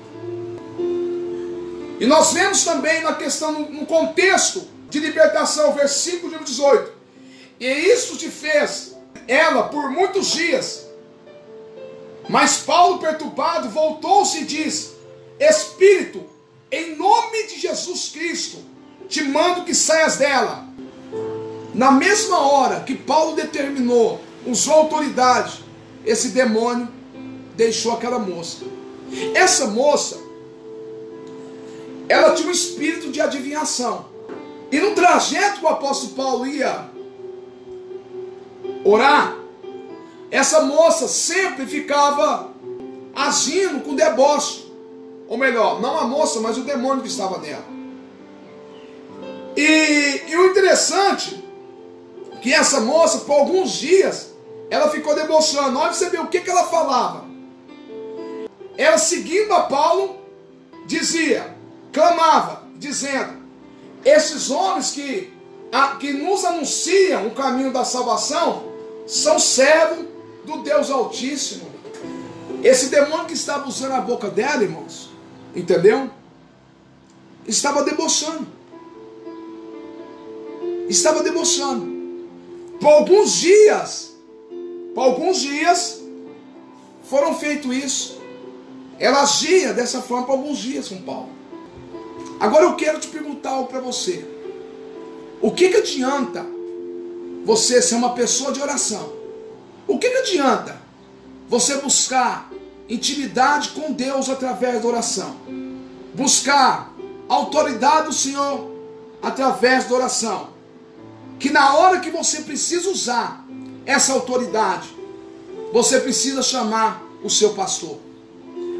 E nós vemos também na questão, no contexto de libertação, versículo 18. E isso te fez ela por muitos dias. Mas Paulo, perturbado, voltou-se e diz: Espírito, em nome de Jesus Cristo, te mando que saias dela. Na mesma hora que Paulo determinou, usou autoridade, esse demônio deixou aquela moça. Essa moça, ela tinha um espírito de adivinhação. E no trajeto que o apóstolo Paulo ia orar, essa moça sempre ficava agindo com deboche. Ou melhor, não a moça, mas o demônio que estava nela. E o interessante é que essa moça, por alguns dias, ela ficou debochando. Olha você ver o que ela falava. Ela, seguindo a Paulo, dizia, clamava, dizendo: esses homens que nos anunciam o caminho da salvação são servos do Deus Altíssimo. Esse demônio que estava usando a boca dela, irmãos, entendeu? Estava debochando. Estava debochando. Por alguns dias foram feito isso. Ela agia dessa forma por alguns dias com Paulo. Agora eu quero te perguntar algo para você. O que adianta você ser uma pessoa de oração. O que adianta você buscar intimidade com Deus através da oração? Buscar a autoridade do Senhor através da oração. Que na hora que você precisa usar essa autoridade, você precisa chamar o seu pastor.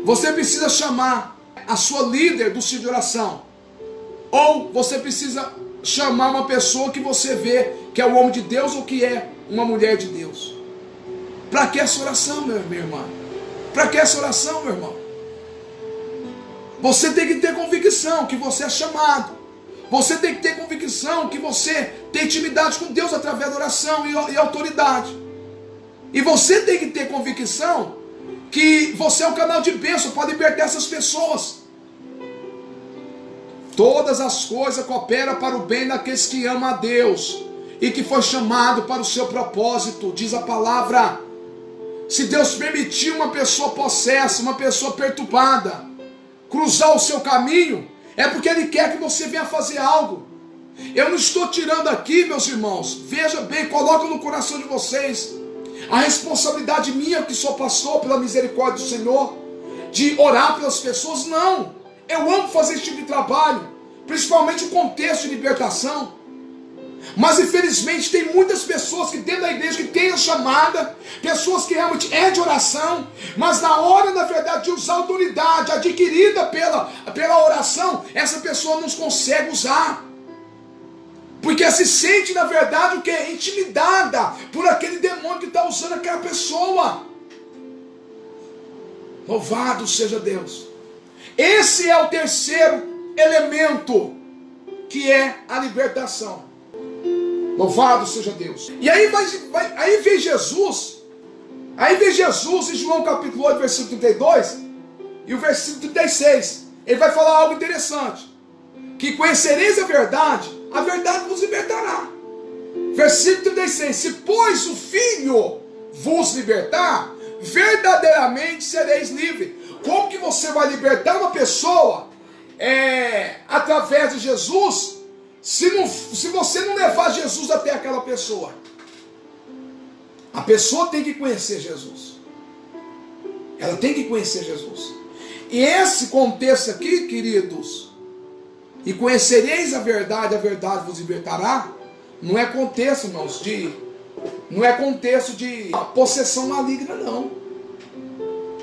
Você precisa chamar a sua líder do círculo de oração. Ou você precisa chamar uma pessoa que você vê que é um homem de Deus ou que é uma mulher de Deus. Para que essa oração, minha irmã? Para que essa oração, meu irmão? Você tem que ter convicção que você é chamado. Você tem que ter convicção que você tem intimidade com Deus através da oração e autoridade. E você tem que ter convicção que você é um canal de bênção para libertar essas pessoas. Todas as coisas cooperam para o bem daqueles que amam a Deus e que foi chamado para o seu propósito, diz a palavra. Se Deus permitir uma pessoa possessa, uma pessoa perturbada, cruzar o seu caminho, é porque Ele quer que você venha fazer algo. Eu não estou tirando aqui, meus irmãos, veja bem, coloco no coração de vocês a responsabilidade minha, que sou pastor, pela misericórdia do Senhor, de orar pelas pessoas. Não, eu amo fazer esse tipo de trabalho, principalmente o contexto de libertação. Mas infelizmente tem muitas pessoas que dentro da igreja que tem a chamada, pessoas que realmente é de oração, mas na hora, na verdade, de usar a autoridade adquirida pela oração, essa pessoa não consegue usar. Porque se sente, na verdade, o que? Intimidada por aquele demônio que está usando aquela pessoa. Louvado seja Deus. Esse é o terceiro elemento, que é a libertação. Louvado seja Deus. E aí vem Jesus em João capítulo 8, versículo 32 e o versículo 36. Ele vai falar algo interessante. Que conhecereis a verdade vos libertará. Versículo 36. Se pois o Filho vos libertar, verdadeiramente sereis livres. Como que você vai libertar uma pessoa através de Jesus, se você não levar Jesus até aquela pessoa? A pessoa tem que conhecer Jesus. Ela tem que conhecer Jesus. E esse contexto aqui, queridos, e conhecereis a verdade vos libertará, não é contexto, irmãos, não é contexto de possessão maligna, não.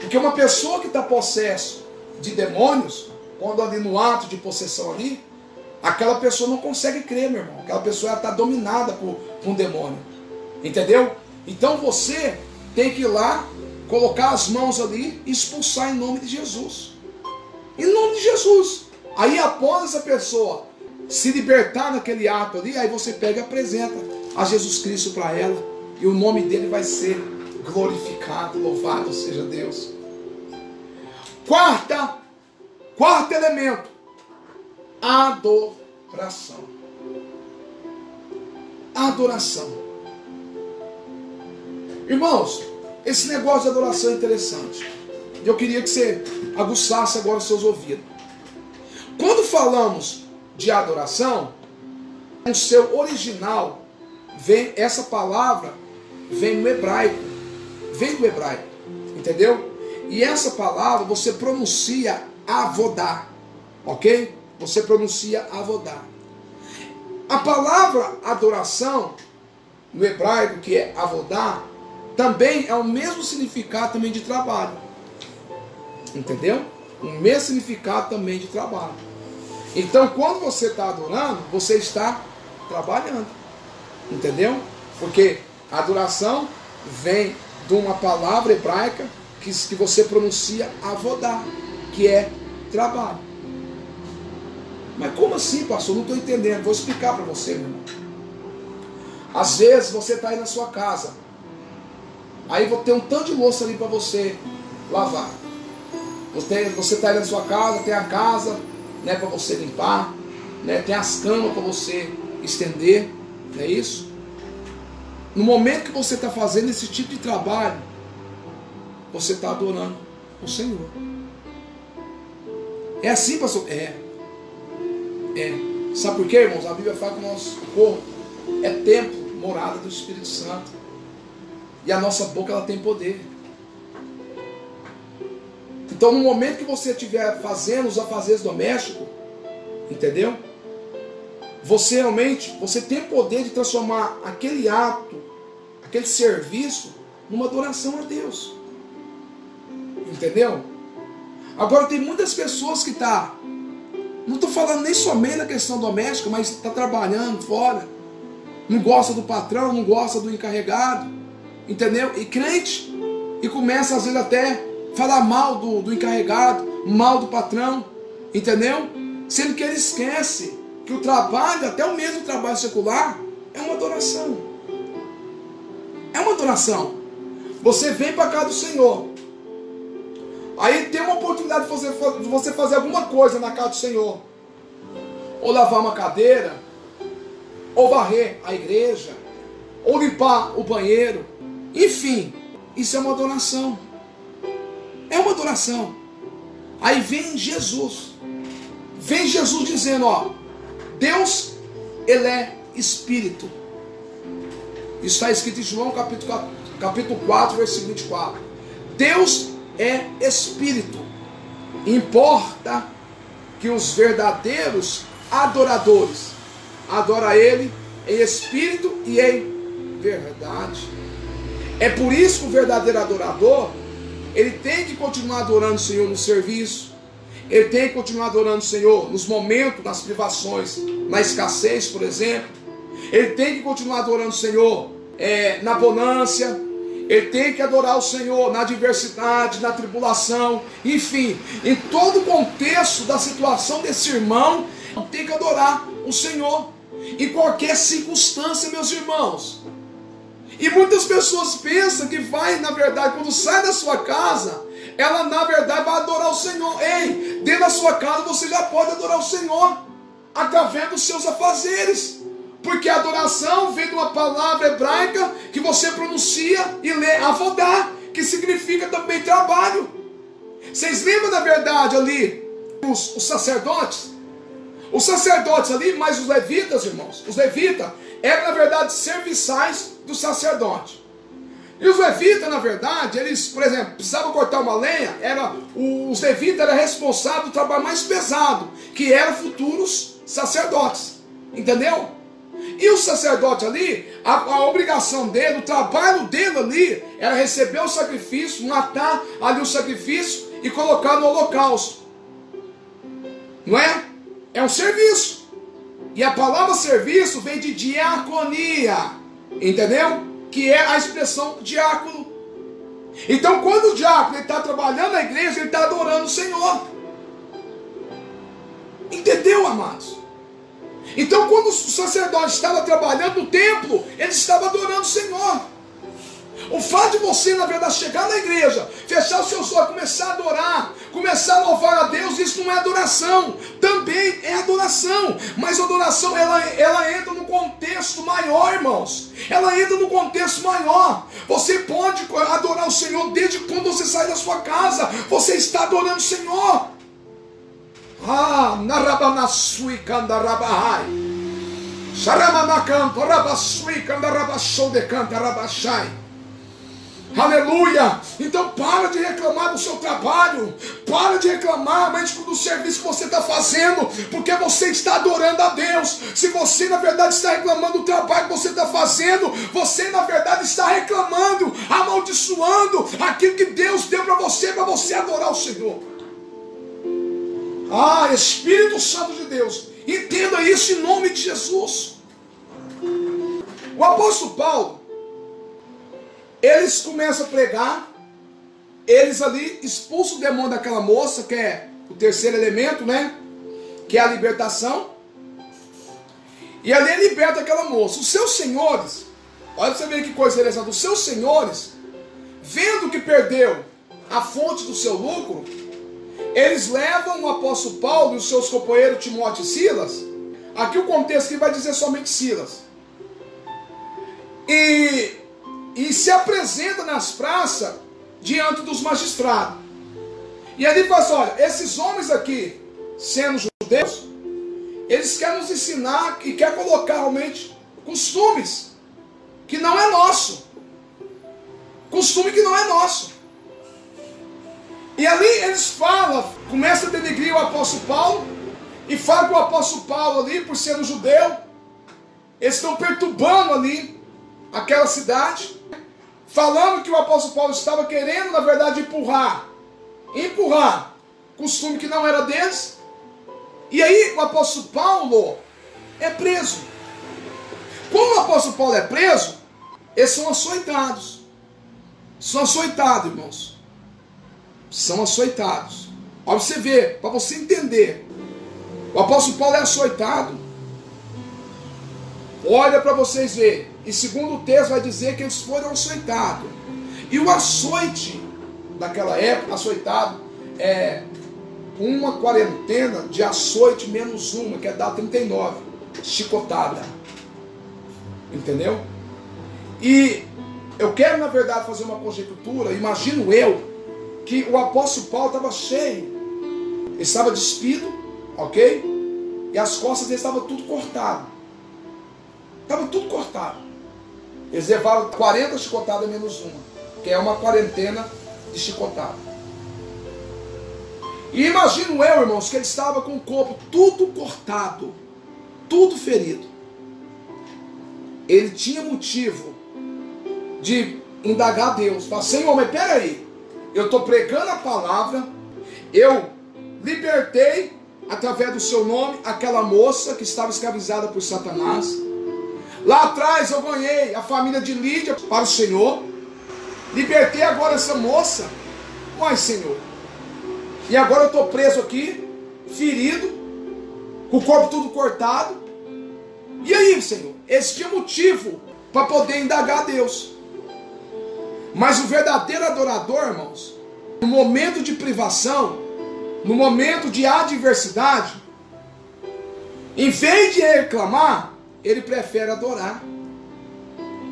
Porque uma pessoa que está possessa de demônios, quando ali no ato de possessão ali, aquela pessoa não consegue crer, meu irmão. Aquela pessoa está dominada por um demônio. Entendeu? Então você tem que ir lá, colocar as mãos ali e expulsar em nome de Jesus. Em nome de Jesus. Aí após essa pessoa se libertar naquele ato ali, aí você pega e apresenta a Jesus Cristo para ela. E o nome dele vai ser glorificado, louvado seja Deus. Quarto elemento. Adoração. Adoração. Irmãos, esse negócio de adoração é interessante. Eu queria que você aguçasse agora os seus ouvidos. Quando falamos de adoração, no seu original, essa palavra vem no hebraico. Vem do hebraico. Entendeu? E essa palavra você pronuncia avodá. Ok? Você pronuncia avodá. A palavra adoração, no hebraico, que é avodá, também é o mesmo significado também de trabalho. Entendeu? O mesmo significado também de trabalho. Então, quando você está adorando, você está trabalhando. Entendeu? Porque a adoração vem de uma palavra hebraica que você pronuncia avodá, que é trabalho. Mas como assim, pastor? Não estou entendendo. Vou explicar para você, meu irmão. Às vezes você está aí na sua casa. Aí vou ter um tanto de louça ali para você lavar. Você está aí na sua casa, tem a casa, né, para você limpar, né, tem as camas para você estender, não é isso? No momento que você está fazendo esse tipo de trabalho, você está adorando o Senhor. É assim, pastor? É. Sabe por quê, irmãos? A Bíblia fala que o nosso corpo é templo morada do Espírito Santo. E a nossa boca, ela tem poder. Então, no momento que você estiver fazendo os afazeres domésticos, entendeu? Você realmente, você tem poder de transformar aquele ato, aquele serviço, numa adoração a Deus. Entendeu? Agora, tem muitas pessoas que não estou falando nem somente na questão doméstica, mas está trabalhando fora, não gosta do patrão, não gosta do encarregado, entendeu? E crente, e começa às vezes até falar mal do encarregado, mal do patrão, entendeu? Sendo que ele esquece que o trabalho, até o mesmo trabalho secular, é uma adoração. É uma adoração. Você vem para a casa do Senhor, aí tem uma oportunidade de você fazer alguma coisa na casa do Senhor, ou lavar uma cadeira, ou varrer a igreja, ou limpar o banheiro, enfim, isso é uma adoração. É uma adoração. Aí vem Jesus dizendo, ó, Deus, Ele é Espírito. Isso está escrito em João capítulo 4, versículo 24. Deus é Espírito. Importa que os verdadeiros adoradores adoram Ele em Espírito e em verdade. É por isso que o verdadeiro adorador, ele tem que continuar adorando o Senhor no serviço, ele tem que continuar adorando o Senhor nos momentos, nas privações, na escassez, por exemplo. Ele tem que continuar adorando o Senhor na bonância. Ele tem que adorar o Senhor na adversidade, na tribulação, enfim, em todo o contexto da situação desse irmão, tem que adorar o Senhor em qualquer circunstância, meus irmãos. E muitas pessoas pensam que vai, na verdade, quando sai da sua casa, ela na verdade vai adorar o Senhor. Ei, dentro da sua casa você já pode adorar o Senhor através dos seus afazeres, porque a adoração vem de uma palavra hebraica que você pronuncia e lê, avodá, que significa também trabalho. Vocês lembram da verdade ali, os sacerdotes? Os sacerdotes ali, mas os levitas, irmãos, os levitas eram na verdade serviçais do sacerdote. E os levitas, na verdade, eles, por exemplo, precisavam cortar uma lenha, os levitas eram responsáveis do trabalho mais pesado, que eram futuros sacerdotes, entendeu? E o sacerdote ali, a obrigação dele, o trabalho dele ali, era receber o sacrifício, matar ali o sacrifício e colocar no holocausto. Não é? É um serviço. E a palavra serviço vem de diaconia, entendeu? Que é a expressão diácono. Então quando o diácono está trabalhando na igreja, ele está adorando o Senhor. Entendeu, amados? Então quando o sacerdote estava trabalhando no templo, ele estava adorando o Senhor. O fato de você, na verdade, chegar na igreja, fechar os seus olhos, começar a adorar, começar a louvar a Deus, isso não é adoração. Também é adoração. Mas a adoração, ela entra num contexto maior, irmãos. Ela entra num contexto maior. Você pode adorar o Senhor desde quando você sai da sua casa. Você está adorando o Senhor. Ah, narabanassui candarabahai. Sharamanacanto, rabassui candarabachou de cantarabachai. Aleluia! Então para de reclamar do seu trabalho, para de reclamar do serviço que você está fazendo, porque você está adorando a Deus. Se você na verdade está reclamando do trabalho que você está fazendo, você na verdade está reclamando, amaldiçoando aquilo que Deus deu para você adorar o Senhor. Ah, Espírito Santo de Deus, entenda isso em nome de Jesus. O apóstolo Paulo, eles começam a pregar, eles ali expulsam o demônio daquela moça, que é o terceiro elemento, né? Que é a libertação. E ali ele liberta aquela moça. Os seus senhores, olha pra você ver que coisa interessante, os seus senhores, vendo que perdeu a fonte do seu lucro, eles levam o apóstolo Paulo e os seus companheiros Timóteo e Silas. Aqui o contexto que vai dizer somente Silas. E se apresenta nas praças diante dos magistrados. E ali fala assim, olha, esses homens aqui, sendo judeus, eles querem nos ensinar e querem colocar realmente costumes que não é nosso. Costume que não é nosso. E ali eles falam, começam a denegrir o apóstolo Paulo, e falam que o apóstolo Paulo ali, por ser um judeu, eles estão perturbando ali aquela cidade, falando que o apóstolo Paulo estava querendo, na verdade, empurrar, costume que não era deles. E aí o apóstolo Paulo é preso. Quando o apóstolo Paulo é preso, eles são açoitados. São açoitados, irmãos. São açoitados. Olha você ver, para você entender. O apóstolo Paulo é açoitado. Olha para vocês verem. E segundo o texto vai dizer que eles foram açoitados. E o açoite daquela época, açoitado, é uma quarentena de açoite menos uma, que é dá 39. Chicotada. Entendeu? E eu quero, na verdade, fazer uma conjectura. Imagino eu que o apóstolo Paulo estava cheio. Ele estava despido, ok? E as costas dele estavam tudo cortado. Estava tudo cortado. Eles levaram 40 chicotadas menos uma, que é uma quarentena de chicotada. E imagino eu, irmãos, que ele estava com o corpo tudo cortado, tudo ferido. Ele tinha motivo de indagar a Deus. Falar, Senhor, mas peraí, eu estou pregando a palavra, eu libertei, através do seu nome, aquela moça que estava escravizada por Satanás. Lá atrás eu ganhei a família de Lídia para o Senhor. Libertei agora essa moça. Mas, Senhor, e agora eu estou preso aqui, ferido, com o corpo tudo cortado. E aí, Senhor? Eles tinham motivo para poder indagar a Deus. Mas o verdadeiro adorador, irmãos, no momento de privação, no momento de adversidade, em vez de reclamar, ele prefere adorar.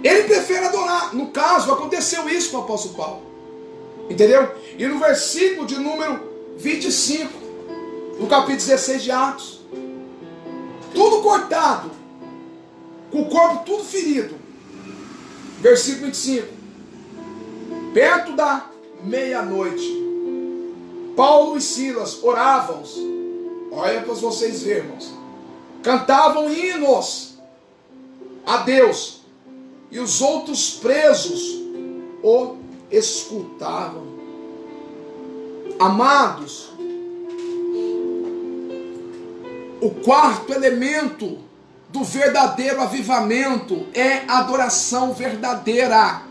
Ele prefere adorar. No caso, aconteceu isso com o apóstolo Paulo. Entendeu? E no versículo de número 25, no capítulo 16 de Atos, tudo cortado, com o corpo tudo ferido. Versículo 25. Perto da meia-noite, Paulo e Silas oravam. Olha para vocês verem, irmãos. Cantavam hinos a Deus. E os outros presos o escutavam. Amados, o quarto elemento do verdadeiro avivamento é a adoração verdadeira.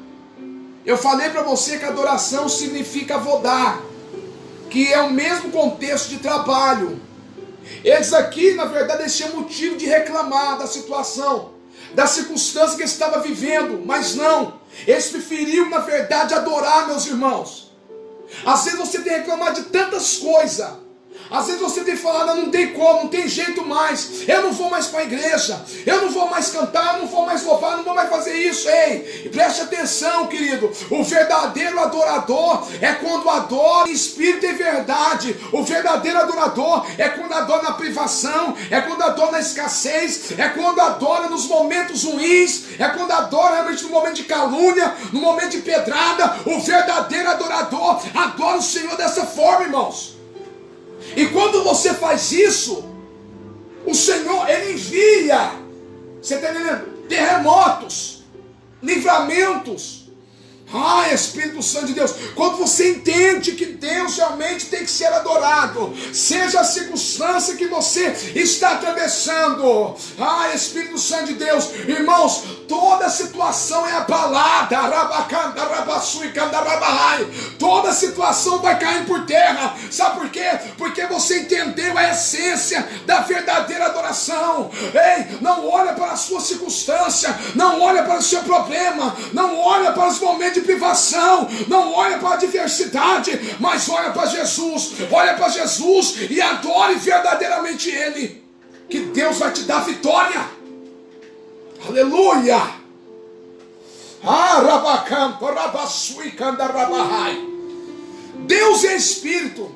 Eu falei para você que adoração significa vodar, que é o mesmo contexto de trabalho. Eles aqui, na verdade, eles tinham motivo de reclamar da situação, da circunstância que estava vivendo, mas não, eles preferiam, na verdade, adorar, meus irmãos. Às vezes você tem que reclamar de tantas coisas. Às vezes você tem que falar, não tem como, não tem jeito mais, eu não vou mais para a igreja, eu não vou mais cantar, eu não vou mais louvar, eu não vou mais fazer isso. Ei, preste atenção, querido, o verdadeiro adorador é quando adora em espírito e verdade. O verdadeiro adorador é quando adora na privação, é quando adora na escassez, é quando adora nos momentos ruins, é quando adora realmente no momento de calúnia, no momento de pedrada. O verdadeiro adorador adora o Senhor dessa forma, irmãos. E quando você faz isso, o Senhor, Ele envia, você está entendendo? Terremotos, livramentos. Ai, Espírito Santo de Deus, quando você entende que Deus realmente tem que ser adorado, seja a circunstância que você está atravessando. Ai, Espírito Santo de Deus, irmãos, toda situação é abalada, toda situação vai cair por terra. Sabe por quê? Porque você entendeu a essência da verdadeira adoração. Ei, não olha para a sua circunstância, não olha para o seu problema, não olha para os momentos de privação, não olha para a adversidade, mas olha para Jesus, e adore verdadeiramente Ele, que Deus vai te dar vitória. Aleluia. Deus é Espírito,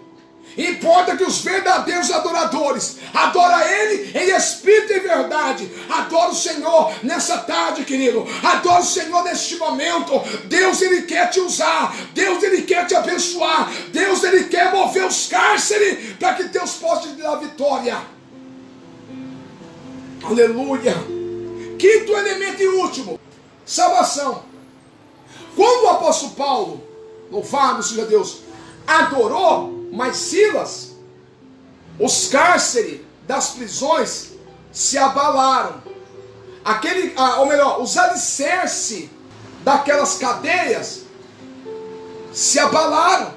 Importa que os verdadeiros adoradores adorem Ele em espírito e verdade. Adora o Senhor nessa tarde, querido. Adora o Senhor neste momento. Deus, Ele quer te usar. Deus, Ele quer te abençoar. Deus, Ele quer mover os cárceres para que Deus possa te dar vitória. Aleluia. Quinto elemento e último: salvação. Quando o apóstolo Paulo, louvado seja Deus, adorou, mas Silas, os cárceres das prisões se abalaram. Os alicerces daquelas cadeias se abalaram.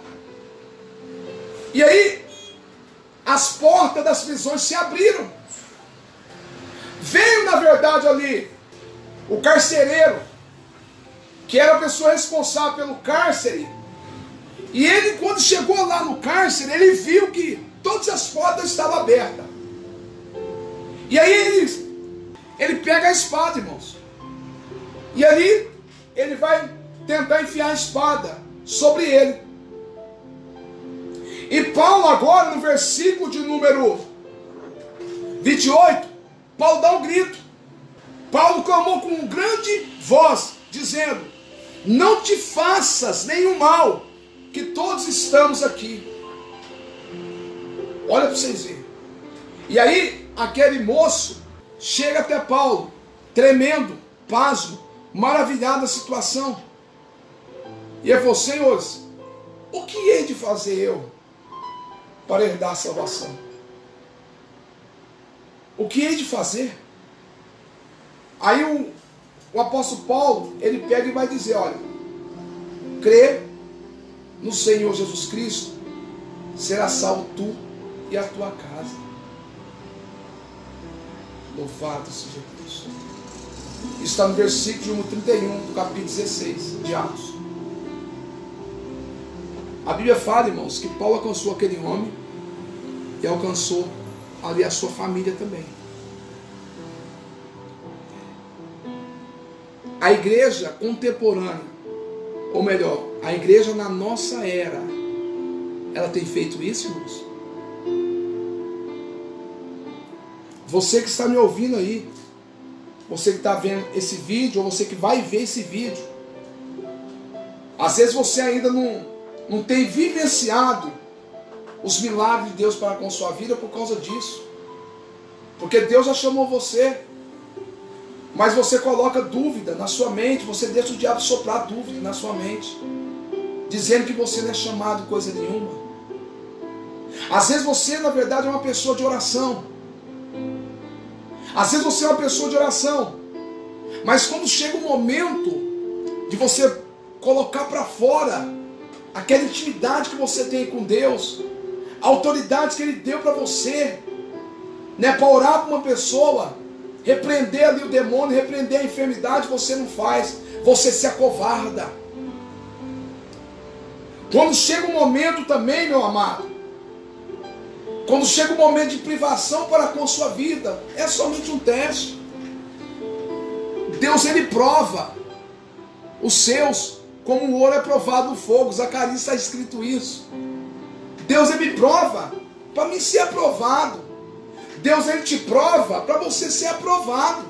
E aí, as portas das prisões se abriram. Veio, na verdade, ali o carcereiro, que era a pessoa responsável pelo cárcere. E ele, quando chegou lá no cárcere, ele viu que todas as portas estavam abertas. E aí ele pega a espada, irmãos. E ali ele vai tentar enfiar a espada sobre ele. E Paulo agora, no versículo de número 28, Paulo dá um grito. Paulo clamou com grande voz, dizendo: não te faças nenhum mal, que todos estamos aqui. Olha para vocês verem. E aí, aquele moço chega até Paulo, tremendo, pasmo, maravilhado da situação. E ele falou: senhores, o que hei de fazer eu para herdar a salvação? O que hei de fazer? Aí o apóstolo Paulo, ele pega e vai dizer: olha, crê no Senhor Jesus Cristo, será salvo tu e a tua casa. Louvado seja Deus. Isso está no versículo número 31 do capítulo 16 de Atos. A Bíblia fala, irmãos, que Paulo alcançou aquele homem e alcançou ali a sua família também. A igreja contemporânea, ou melhor, a igreja na nossa era, ela tem feito isso, irmãos? Você que está me ouvindo aí, você que está vendo esse vídeo, ou você que vai ver esse vídeo, às vezes você ainda não tem vivenciado os milagres de Deus para com a sua vida por causa disso. Porque Deus já chamou você, mas você coloca dúvida na sua mente, você deixa o diabo soprar dúvida na sua mente, dizendo que você não é chamado coisa nenhuma. Às vezes você, na verdade, é uma pessoa de oração. Às vezes você é uma pessoa de oração, mas quando chega o momento de você colocar para fora aquela intimidade que você tem com Deus, a autoridade que Ele deu para você, né, para orar para uma pessoa, repreender ali o demônio, repreender a enfermidade, você não faz, você se acovarda. Quando chega o momento também, meu amado, quando chega o momento de privação para com a sua vida, é somente um teste. Deus, Ele prova os seus, como o ouro é provado no fogo. Zacarias está escrito isso. Deus, Ele me prova para mim ser aprovado. Deus, Ele te prova para você ser aprovado.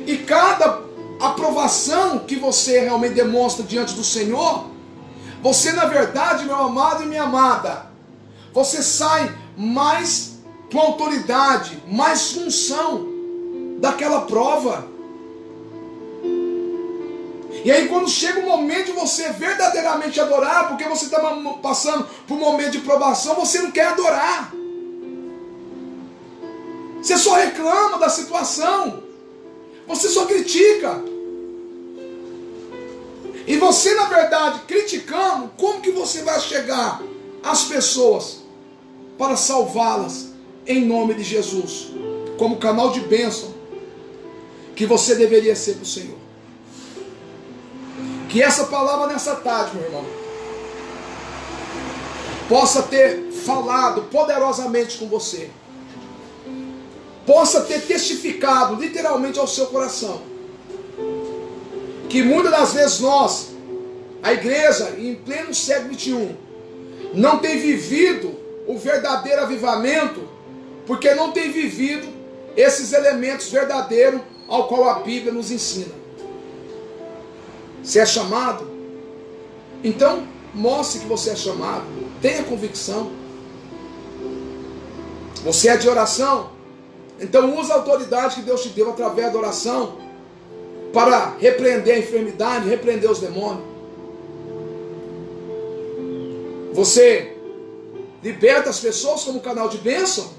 E cada aprovação que você realmente demonstra diante do Senhor, você, na verdade, meu amado e minha amada, você sai mais com autoridade, mais função daquela prova. E aí quando chega o momento de você verdadeiramente adorar, porque você está passando por um momento de provação, você não quer adorar. Você só reclama da situação. Você só critica. E você, na verdade, criticando, como que você vai chegar às pessoas para salvá-las em nome de Jesus, como canal de bênção que você deveria ser para o Senhor? Que essa palavra nessa tarde, meu irmão, possa ter falado poderosamente com você, possa ter testificado literalmente ao seu coração, que muitas das vezes nós, a igreja, em pleno século XXI, não tem vivido o verdadeiro avivamento porque não tem vivido esses elementos verdadeiros ao qual a Bíblia nos ensina. Se é chamado, então mostre que você é chamado, tenha convicção. Você é de oração, então use a autoridade que Deus te deu através da oração para repreender a enfermidade, repreender os demônios. Você liberta as pessoas como canal de bênção.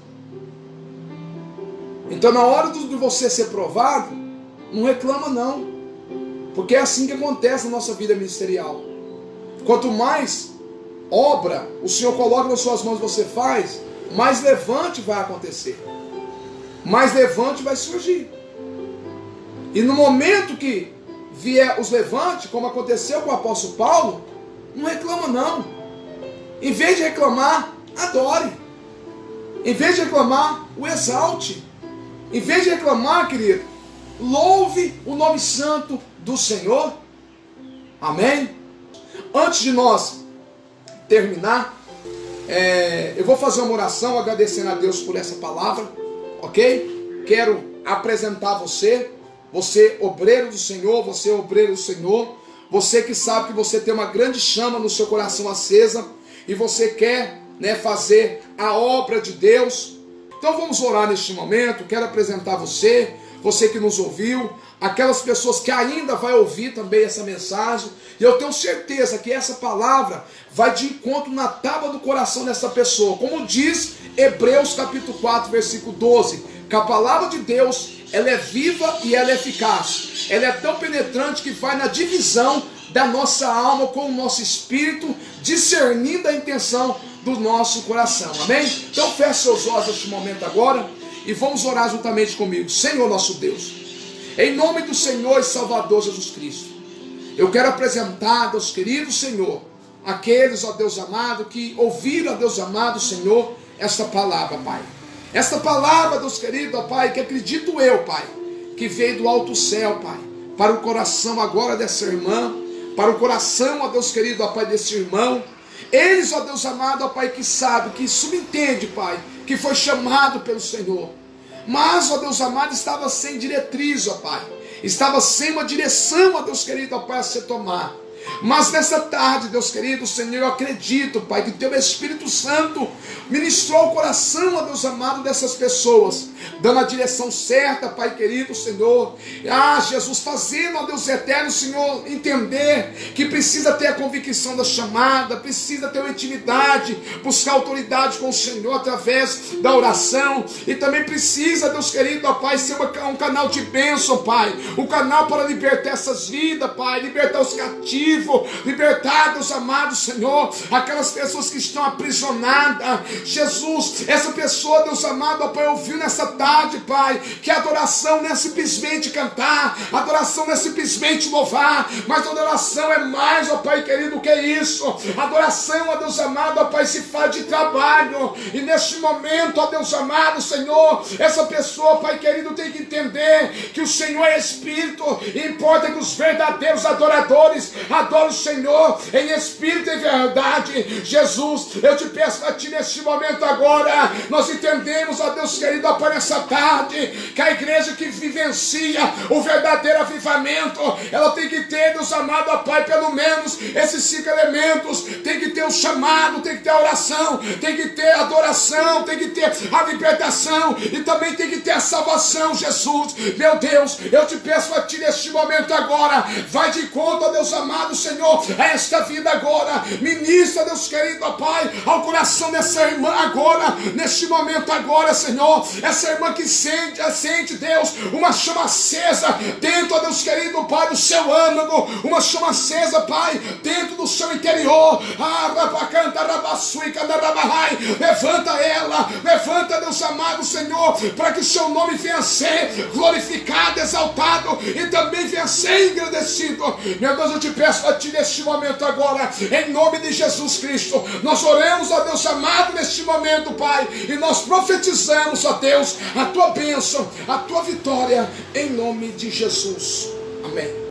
Então na hora de você ser provado, não reclama não, porque é assim que acontece na nossa vida ministerial. Quanto mais obra o Senhor coloca nas suas mãos, você faz, mais levante vai acontecer, mais levante vai surgir. E no momento que vier os levantes, como aconteceu com o apóstolo Paulo, não reclama não. Em vez de reclamar, adore. Em vez de reclamar, o exalte. Em vez de reclamar, querido, louve o nome santo do Senhor. Amém? Antes de nós terminar, eu vou fazer uma oração agradecendo a Deus por essa palavra, ok? Quero apresentar você obreiro do Senhor, você obreiro do Senhor, você que sabe que você tem uma grande chama no seu coração acesa e você quer, fazer a obra de Deus. Então vamos orar neste momento. Quero apresentar você que nos ouviu, aquelas pessoas que ainda vai ouvir também essa mensagem, e eu tenho certeza que essa palavra vai de encontro na tábua do coração dessa pessoa, como diz Hebreus capítulo 4, versículo 12, que a palavra de Deus, ela é viva e ela é eficaz, ela é tão penetrante que vai na divisão da nossa alma com o nosso espírito, discernindo a intenção do nosso coração, amém? Então feche seus olhos neste momento agora e vamos orar juntamente comigo. Senhor nosso Deus, em nome do Senhor e Salvador Jesus Cristo, eu quero apresentar, Deus querido Senhor, aqueles, ó Deus amado, que ouviram, ó Deus amado, Senhor, esta palavra, Pai. Esta palavra, Deus querido, ó Pai, que acredito eu, Pai, que veio do alto céu, Pai, para o coração agora dessa irmã, para o coração, ó Deus querido, ó Pai, desse irmão. Eles, ó Deus amado, ó Pai, que sabe, que subentende, Pai, que foi chamado pelo Senhor, mas, ó Deus amado, estava sem diretriz, ó Pai, estava sem uma direção, ó Deus querido, ó Pai, a se tomar. Mas nessa tarde, Deus querido, Senhor, eu acredito, Pai, que Teu Espírito Santo ministrou o coração, ó Deus amado, dessas pessoas, dando a direção certa, Pai querido, Senhor. Jesus, fazendo, ó Deus eterno, Senhor, entender que precisa ter a convicção da chamada, precisa ter uma intimidade, buscar autoridade com o Senhor através da oração, e também precisa, Deus querido, ó Pai, ser um canal de bênção, Pai, um canal para libertar essas vidas, Pai, libertar os cativos, libertar, Deus amado, Senhor, aquelas pessoas que estão aprisionadas. Jesus, essa pessoa, Deus amado, ó Pai, ouviu nessa tarde, Pai, que a adoração não é simplesmente cantar, a adoração não é simplesmente louvar, mas a adoração é mais, ó Pai querido, que isso. A adoração, ó Deus amado, ó Pai, se faz de trabalho, e neste momento, ó Deus amado, Senhor, essa pessoa, Pai querido, tem que entender que o Senhor é Espírito, e importa que os verdadeiros adoradores adore o Senhor em espírito e verdade. Jesus, eu te peço a Ti neste momento agora, nós entendemos, ó Deus querido, ó Pai, nessa tarde, que a igreja que vivencia o verdadeiro avivamento, ela tem que ter, Deus amado, ó Pai, pelo menos esses 5 elementos. Tem que ter o chamado, tem que ter a oração, tem que ter a adoração, tem que ter a libertação e também tem que ter a salvação. Jesus, meu Deus, eu te peço a Ti neste momento agora, vai de conta, ó Deus amado, Senhor, a esta vida agora, ministra, Deus querido, ó Pai, ao coração dessa irmã agora, neste momento agora, Senhor, essa irmã que sente, Deus, uma chama acesa dentro, ó Deus querido, Pai, do seu âmago, uma chama acesa, Pai, dentro do seu interior. Levanta, Deus amado, Senhor, para que o seu nome venha a ser glorificado, exaltado e também venha a ser engrandecido. Meu Deus, eu te peço a Ti neste momento agora, em nome de Jesus Cristo, nós oramos, ó Deus amado, neste momento, Pai, e nós profetizamos, ó Deus, a Tua bênção, a Tua vitória, em nome de Jesus. Amém.